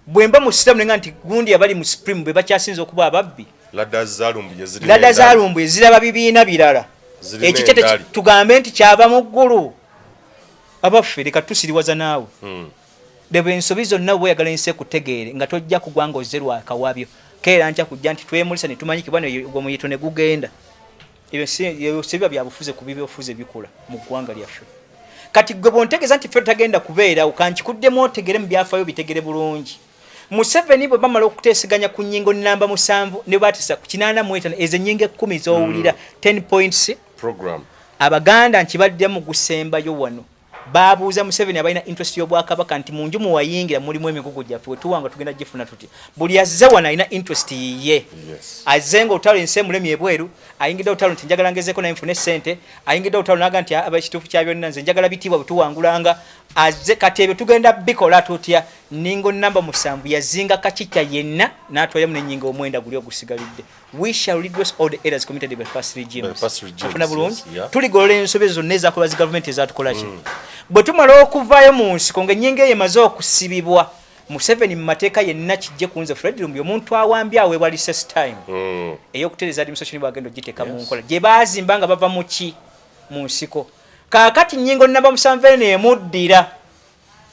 bwemba mu system nenga nti gundi abali mu Supreme bwe bakyasinza okuba ababbi. Ladda zalumbuye ziraba bibiina birala ekitete tugambe nti kyava mu ggulu abaffe leka tusiriwaza naawe. Debe ensobi zonna bweyagala ensi ekutegeere nga tojja kugwanga ozerwa akawabyo keera nja kujja nti twemulisa ne tumanyi kibano gwe muyito ne gugenda. Ebyo sibiba byabufuze ku bibyofuze bikola mu ggwanga lyaffe. Kati gwe bontegeeza nti ffe tagenda kubeera ukankikuddemu otegere mu byafaayo bitegere bulungi. Museveni bwe bamala okuteeseganya ku nnyingo namba 7 ne batisa ku 85 ezo nnyingo 10 z'owulira 10 points program Abaganda nkibaddemu gusembayo wano babuuza Museveni abalina interest y'Obwakabaka nti munju muwayingira mulimu emigugu gyaffe wetuwanga tugenda gifuna tuti buli azze wano alina interest ye. Azenga otalo ense mulemi ebweru ayingidde otalo nti njagala ngezeko na infune sente ayingidde otalo naga nti abakituufu kya byonna nze njagala bitibwa butuwangulanga azze kati ebyo tugenda bikola tutya. Ningo namba 7 yazinga kachicha yenna n'atwala mu nnyingo omwenda guli ogusigalidde. We shall redress all the errors committed by past regimes. Afuna bulungi tuligolola ensobezo zonna ezakola zi government ezatukola ki bwe tumala okuvaayo mu nsiko ng'ennyingo eyo emaze okusibibwa. Museveni mu mateeka yenna kijje ku nze Fred Lumbuye omuntu awambye aweebwa recess time ey'okutereza administration bwagenda ogiteeka mu nkola gye baazimba nga bava mu ki mu nsiko. Kaakati nnyingo namba 7 emuddira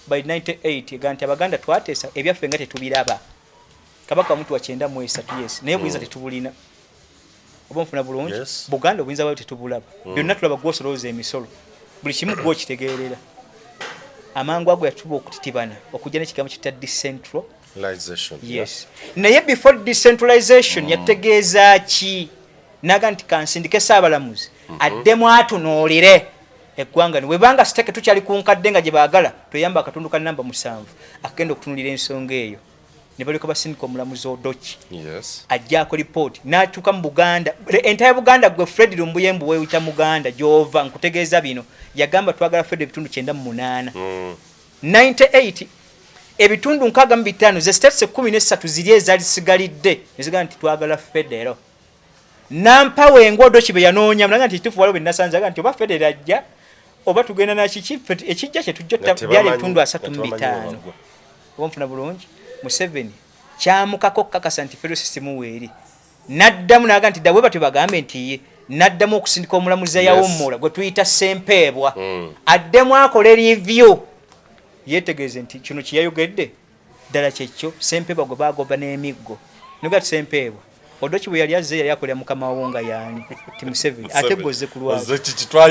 by 98 ganti Abaganda twateesa ebyaffe nga tetubiraba. Kabaka omuntu wa 93 yes naye buyinza tetubulina oba nfuna bulungi. Buganda obuyinza bwayo tetubulaba byonna tulaba gwosolooza emisolo buli kimu gwokitegeerera. Amangu ago yatuba okutitibana okujja n'ekigambo kita decentralization. Yes naye before decentralization yategeeza ki naga nti kansindike Ssaabalamuzi addemu atunuulire eggwanga ni webanga siteke tukyali ku nkadde nga gye baagala toyamba akatundu ka namba 7 akagenda okutunulira ensonga eyo ne baliko basindika omulamuzi Odochi ajjaako report n'atuuka mu Buganda entire Buganda gwe Fred Lumbuye mbu weewita Muganda gy'ova nkutegeeza bino yagamba twagala Fred ebitundu 98 98 ebitundu 65 ze states 13 ziri ezalisigalidde nezigaa nti twagala federo nampa wengo Odochi be yanoonya mulaga nti kituufu waliwo be nasanze aga nti oba federo ajja oba tugenda na kiki ekijja kye tujja byali ebitundu 35 wonfuna bulungi. Museveni kyamukako kakasa nti federal system weeri naddamu naga nti dawe batu bagambe nti ye naddamu okusindika omulamuzi yawummula gwe tuyita Ssempebwa addemu akole review yetegeeze nti kino kiyayogedde ddala kyekyo Ssempebwa gwe bagoba n'emiggo nuga Ssempebwa Odochi bwe yali azze yali akolera mukama wawonga yani ti Museveni ate gozze ku lwazo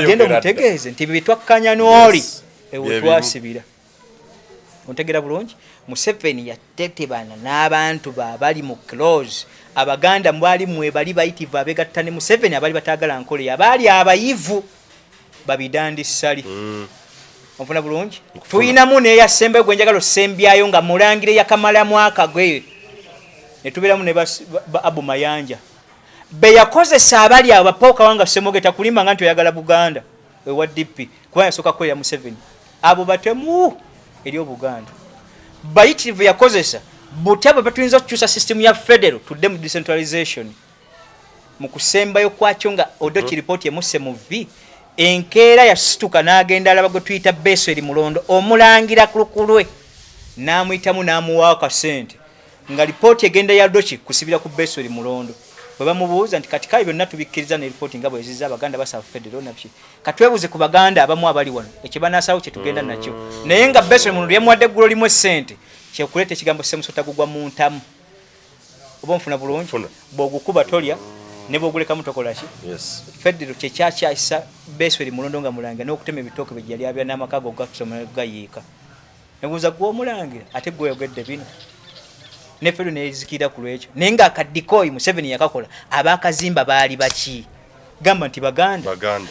genda mutegeeze nti bitwakkanya n'oli ewe twasibira ontegera bulungi. Museveni yatetebana n'abantu babali mu close abaganda mwali mwe bali bayitivu abegatta ne Museveni abali batagala nkole abali abayivu babidandisali ofuna bulungi tuyinamu neya sembe gwenjagalo sembyayo nga mulangire yakamala mwaka gwe netubiramu ne Abu Mayanja be yakozesa abali abapoka wanga semogeta kulimba nga nti oyagala Buganda wa DP kwa yasoka ko ya Museveni abo batemu eri Buganda bayitivu yakozesa butaba batuyinza okukyusa system ya federal to them decentralization mu kusembayo kwakyo nga odoki report emuse mu V enkeera yasituka n'agenda alaba gwe tuyita beso eri mulondo omulangira kulukulwe n'amuyitamu n'amuwa akasente nga report egenda ya doki kusibira ku beso eri mulondo bwe bamubuuza nti kati kali byonna tubikkiriza ne report nga bwe ziza abaganda basaba federal nabyo katwebuze ku baganda abamu abali wano ekibanasawo kye tugenda nakyo naye nga beso eri mulondo yamuwadde eggulo limu essente kyekuleta ekigambo semusota gugwa mu ntamu oba nfuna bulungi bw'ogukuba tolya ne bw'ogulekamu tokola ki federal kyekyakyayisa beso eri mulondo nga mulangira n'okutema ebitooke bye yali abya n'amaka go gakusoma gayiika nebuuza gw'omulangira ate gweyogedde bino ne federal nezikira ku lwekyo naye nga akadikoyi Museveni yakakola abakazimba baali baki gamba nti baganda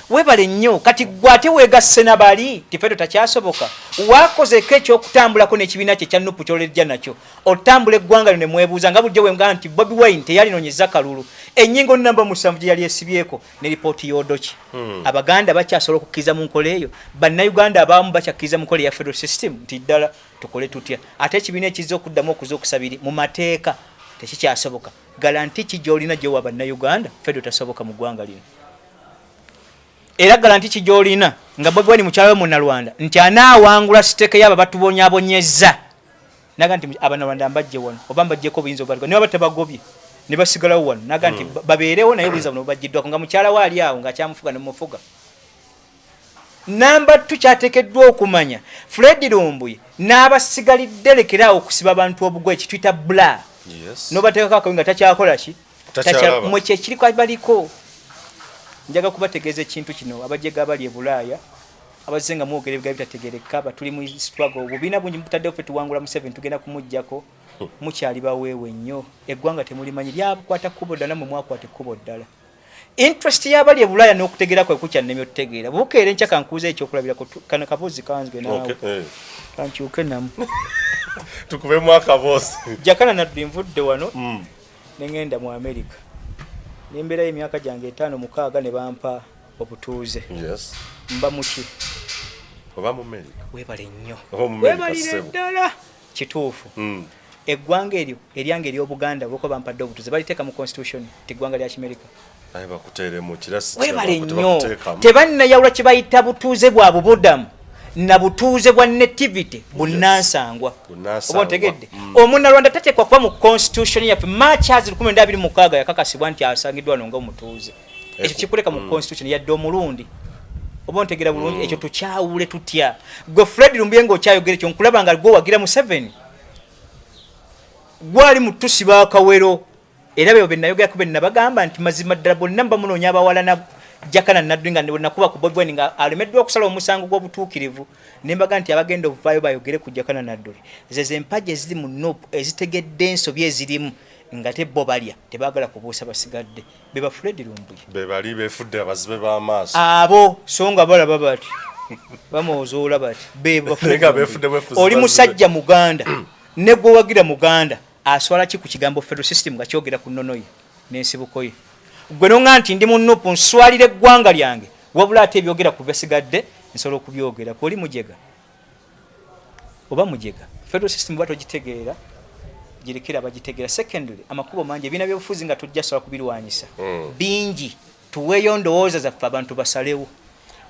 webale nnyo kati gwate wegasse nabali tifedo takyasoboka wakozeko ekyokutambulako n'ekibiina kye kya nupu kyolejja nakyo otambula eggwanga lino ne mwebuuza nga bulijjo wemugamba nti Bobi Wine teyalinonyeza kalulu ennyingo namba 7 gye yali esibyeko ne lipooti y'odoki abaganda bakyasobola okukkiriza mu nkola eyo bannayuganda abamu bakyakkiriza mu nkola ya federal system nti ddala tukole tutya ate ekibiina ekizza okuddamu okuza okusabiri mu mateeka tekikyasoboka galanti ki gy'olina gyewa bannayuganda federal tasoboka mu ggwanga lino era galanti ki gy'olina nga Bobi Wine mukyalo Munnalwanda nti anaawangula siteeke yabo batubonyaabonyezza naga nti abanalwanda mbajje wano oba mbajjeko obuyinza obaligo ne baba tebagobye ne basigalawo wano naga nti babeerewo naye obuyinza buno bubajjiddwako nga mukyala we ali awo ng'akyamufuga ne mumufuga namba tukyateekeddwa okumanya Fred Lumbuye n'abasigalidde lekeraawo okusiba abantu obugwe ekituyita bla n'obateekako akawi nga takyakola ki mwe kyekiri baliko njaga kubategeeza ekintu kino abajjega abali e Bulaaya abazze nga mwogere ebigambo bitategereka batuli mu struggle obubiina bungi mutaddewo ffe tuwangula Museveni tugenda kumuggyako mukyali baweewe nnyo eggwanga temulimanyi lyakwata kkubo ddala mu mwakwata ekkubo ddala interest y'abali e Bulaaya n'okutegeera kwe kukyannemye otutegeera bukeera enkya kankuuza ekyokulabirako kano kabuuzi kanzwe naawe kankyuke namu tukubemu akabuuzi jakana Nadduli nvudde wano ne ngenda mu America nembeera y'emyaka gyange 5-6 ne bampa obutuuze mba muki oba mu America webale nnyo webalire ddala kituufu eggwanga eryo eryange ery'Obuganda bweko bampadde obutuuze baliteeka mu constitution ti ggwanga lya Kimerika bakuteeremu kirasi webale nnyo tebannayawula kye bayita butuuze bwa bubudamu na butuuze bwa nativity bunnansangwa oba otegedde Omunnalwanda tateekwa kuba mu constitution yaffe March 2026 yakakasibwa nti asangiddwa nonga omutuuze ekyo kikuleka mu constitution yadde omulundi oba ontegeera bulungi ekyo tukyawule tutya gwe Fred Lumbuye ng'okyayogera ekyo nkulaba nga gwe wagira Museveni gwali mutusi baakawero era byo bennayogerako bennabagamba nti mazima ddala bonna bamunoonya abawala na jakana Nadduli nga nakuba ku Bobi Wine nga alemeddwa okusala omusango gw'obutuukirivu nembaga nti abagenda ovaayo bayogere ku jakana Nadduli zeze empaji eziri mu nupu ezitegedde ensobi ezirimu nga te bo balya tebaagala kubuusa basigadde beba Fred Lumbuye bebali beefudde abazibe b'amaaso abo so nga balaba bati bamwozoola bati beba oli musajja Muganda ne gwe wagira Muganda aswala ki ku kigambo federal system nga kyogera ku nnono ye n'ensibuko ye gwe nonga nti ndi mu nupu nswalire eggwanga lyange wabula ate ebyogera ku basigadde nsobola okubyogera koli mujega oba mujega federal system bato gitegeera girekera bagitegeera secondly amakubo mangi ebina byobufuzi nga tujja sobola kubirwanyisa bingi tuweeyo ndowooza zaffe abantu basalewo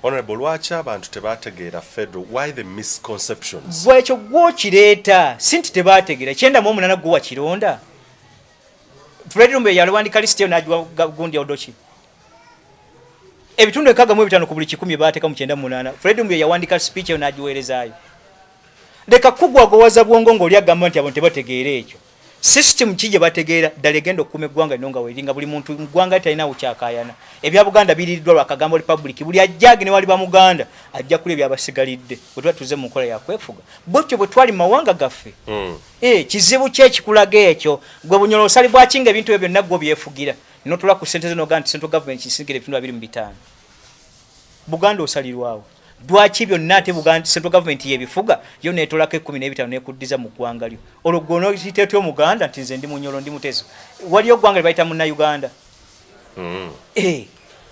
Honorable lwaki abantu tebategeera federal why the misconceptions bwekyo gwokireeta sinti tebategeera 98 gwe wakironda Fred Lumbuye yalwandika list yo najwa gundi odochi ebitundu 65 ku buli 10 baateka mu 98 Fred Lumbuye yawandika speech yo najiweerezaayo leka kugwa gowaza bwongo ng'oli agamba nti abantu tebategeera ekyo system kije bategeera ddala egenda okuuma eggwanga lino nga weeringa buli muntu mu ggwanga talinawo kyakayana ebya Buganda biriiriddwa lwakagambo republic buli ajjaage ne waliba Muganda ajja kuli ebyabasigalidde bwe tuba tuze mu nkola yakwefuga bwetyo bwe twali mu mawanga gaffe kizibu kyekikulaga ekyo gwe bunyolo osali bwakinga ebintu ebyo byonna gwo byefugira notula ku ssente zino Uganda central government kisingira ebitundu 25 Buganda osalirwawo dwaki byonna ate Buganda central government yebifuga yo netolako 15 nekuddiza mu ggwanga lyo oluggono kitetyo Muganda nti nze ndi munyolo ndi mutezo waliyo ggwanga libayita munna Uganda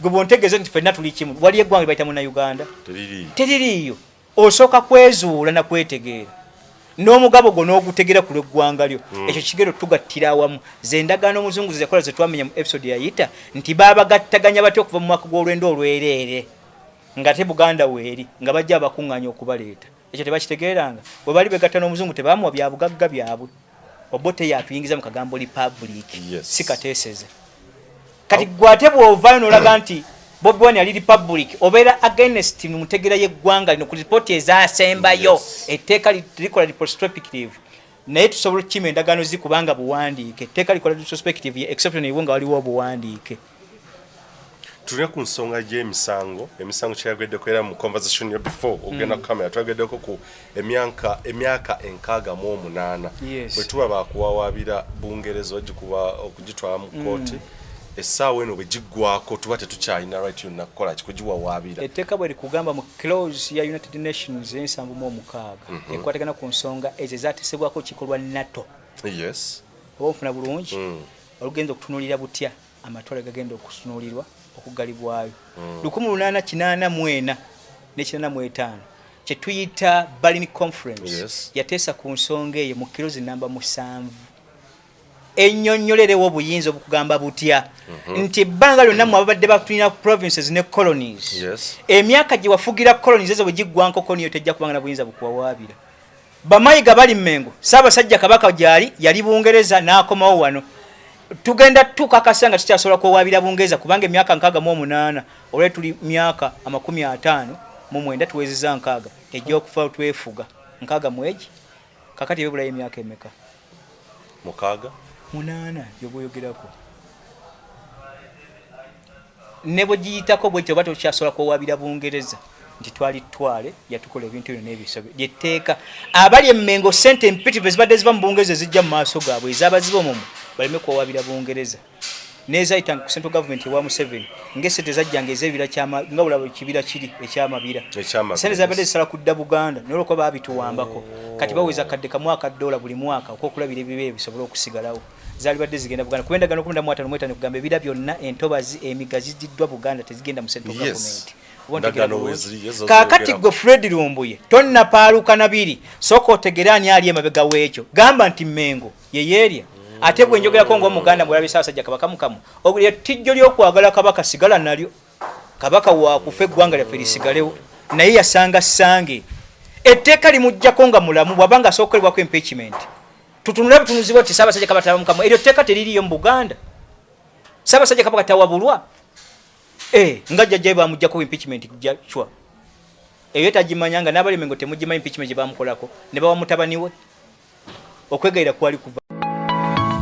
gwe bontegeze nti fenna tuli kimu waliyo ggwanga libayita munna Uganda teririyo osooka kwezuula na kwetegeera n'omugabo gwo n'ogutegera ku lw'eggwanga lyo ekyo kigero tugattira awamu ze endagaano omuzungu zekola ze twamenya mu episode yayita nti baabagattaganya batya okuva mu mwaka gw'olwendo olwereere nga te Buganda weeri nga bajja abakuŋŋaanya okubaleeta ekyo tebakitegeeranga bwe bali begatta n'omuzungu tebamuwa bya bugagga byabwe obote yatuyingiza mu kagambo republic si kateeseze kati gwe ate bw'ovaayo n'olaga nti Bobi Wine yali republic obeera against mu ntegera y'eggwanga lino ku ripooti ezaasembayo etteeka likola retrospective naye tusobola okukima endagaano zikubanga buwandiike etteeka likola retrospective ye exception ewo nga waliwo obuwandiike tulina ku nsonga y'emisango kyeyageddeko era mu conversation yo before ogenda ku kamera twageddeko ku emyaka 68 bwe tuba bakuwawaabira Bungereza okugitwala mu kooti essaawa eno bwe giggwako tuba tetukyalina right yonna kukola kikugiwawaabira etteeka bwe likugamba mu clause ya United Nations 76 ekwatagana ku nsonga ezo ezaateesebwako kikolwa NATO oba ofuna bulungi olugenza okutunuulira butya amatwale gagenda okutunuulirwa okugalibwayo 1884 ne 85 kye tuyita Berlin Conference yateesa ku nsonga eyo mu kilozi namba 7 ennyonnyolerewo obuyinza obukugamba butya nti ebbanga lyonna mu ababadde batulina provinces ne colonies emyaka gye wafugira colonies ezo bwe giggwankoko niyo tejja kubanga na buyinza bukuwawaabira bamayiga bali Mmengo Ssaabasajja Kabaka gyali yali Bungereza n'akomawo wano tugenda tukakasa nga tukyasobola kuwaabira Bungereza kubanga emyaka 68 olwe tuli myaka 59 tuwezeza 6 ejja okufa twefuga 6 mwegi kakati ebibulayo emyaka emeka 8 yoboyogerako nebo giyitako bwetyo bato kyasobola kuwaabira Bungereza nti twale yatukola ebintu ebyo n'ebisobe lyetteeka abali Emmengo sente empitivu ezibadde ziva mu Bungereza zijja mu maaso gaabwe ez'abaziba omumu baleme kuwaabira Bungereza nezayita ku central government wa Museveni ng'esente zajjanga ez'ebira kyama nga bulabo ekibira kiri ekyamabira sente zabadde zisala kudda Buganda n'olwo baabituwambako kati baweza kadde kamwaka $1 buli mwaka okwokulabira ebibe bisobola okusigalawo zali badde zigenda Buganda kubenda gano 15 kugamba ebira byonna entobazi emigazi ziddwa Buganda tezigenda mu central government kakati gwe Fred Lumbuye tonna paaluka nabiri soko otegerani ali emabega w'ekyo gamba nti Mmengo yeyeerya ate bwe njogerako ng'Omuganda bw'alabe Ssaabasajja Kabaka mukamu ogulya tijjo ly'okwagala Kabaka sigala nalyo Kabaka waakufa eggwanga lyaffe lisigalewo naye yasanga sange etteeka limuggyako nga mulamu bw'abanga asookolebwako impeachment tutunule butunuzibwa ti Ssaabasajja Kabaka mukamu eryo tteeka teririyo mu Buganda Ssaabasajja Kabaka tawabulwa nga jjajja bamuggyako impeachment kujjachwa eyo tagimanyanga n'abali Mmengo temugima impeachment gye bamukolako ne bawa mutabani we okwegayira kwali kuva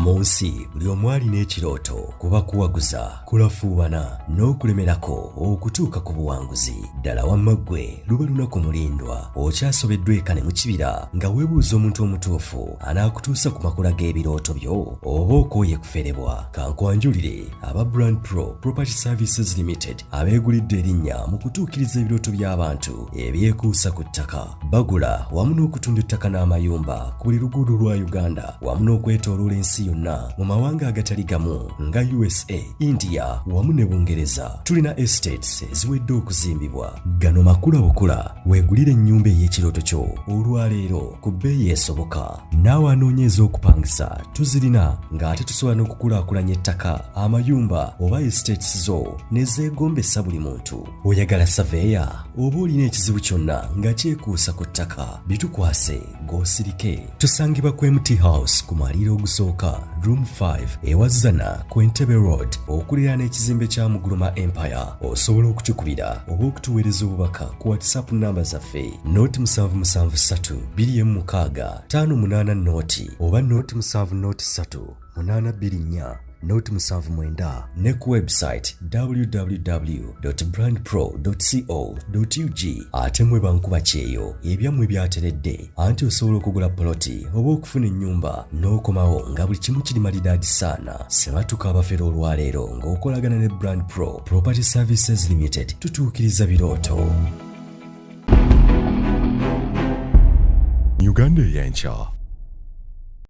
munsi buli omu alina ekirooto kuba kuwaguza kulafuubana n'okulemerako okutuuka ku buwanguzi ddala wamma ggwe luba lunaku mulindwa okyasobeddwa eka ne mu kibira nga weebuuza omuntu omutuufu anaakutuusa ku makula g'ebirooto byo oba okooye kuferebwa kankwanjulire aba Brand Pro Property Services Limited abeegulidde erinnya mu kutuukiriza ebirooto by'abantu ebyekuusa ku ttaka bagula wamu n'okutunda ettaka n'amayumba ku buli luguudo lwa Uganda wamu n'okwetooloola ensi yonna mu mawanga agatali gamu nga USA, India wamu ne Bungereza. Tulina estates eziwedde okuzimbibwa. Gano makula bukula weegulire ennyumba ey'ekirooto kyo olwaleero ku bbeeyi esoboka. Naawe anoonyeza okupangisa tuzirina ng'ate tusobola n'okukulaakulanya ettaka, amayumba oba estates zo ne zeegombesa buli muntu. Oyagala saveya oba olina ekizibu kyonna nga kyekuusa ku ttaka bitukwase g'osirike. Tusangibwa ku MT House ku Maliro ogusooka Muguluma Room 5 ewazana ku Entebbe Road okuliraana ekizimbe kya Muguluma Empire. Osobola okutukubira oba okutuweereza obubaka ku WhatsApp namba zaffe noti 773 2 5 noti oba noti 703 824 noti 79 ne ku website www.brandpro.co.ug. ate mwe bankuba kyeyo ebyammwe byateredde anti osobola okugula poloti oba okufuna ennyumba n'okomawo nga buli kimu kiri malidaadi saana. Sebatuka abafera olwaleero ng'okolagana ne Brand Pro Property Services Limited tutuukiriza birooto. Uganda y'enkya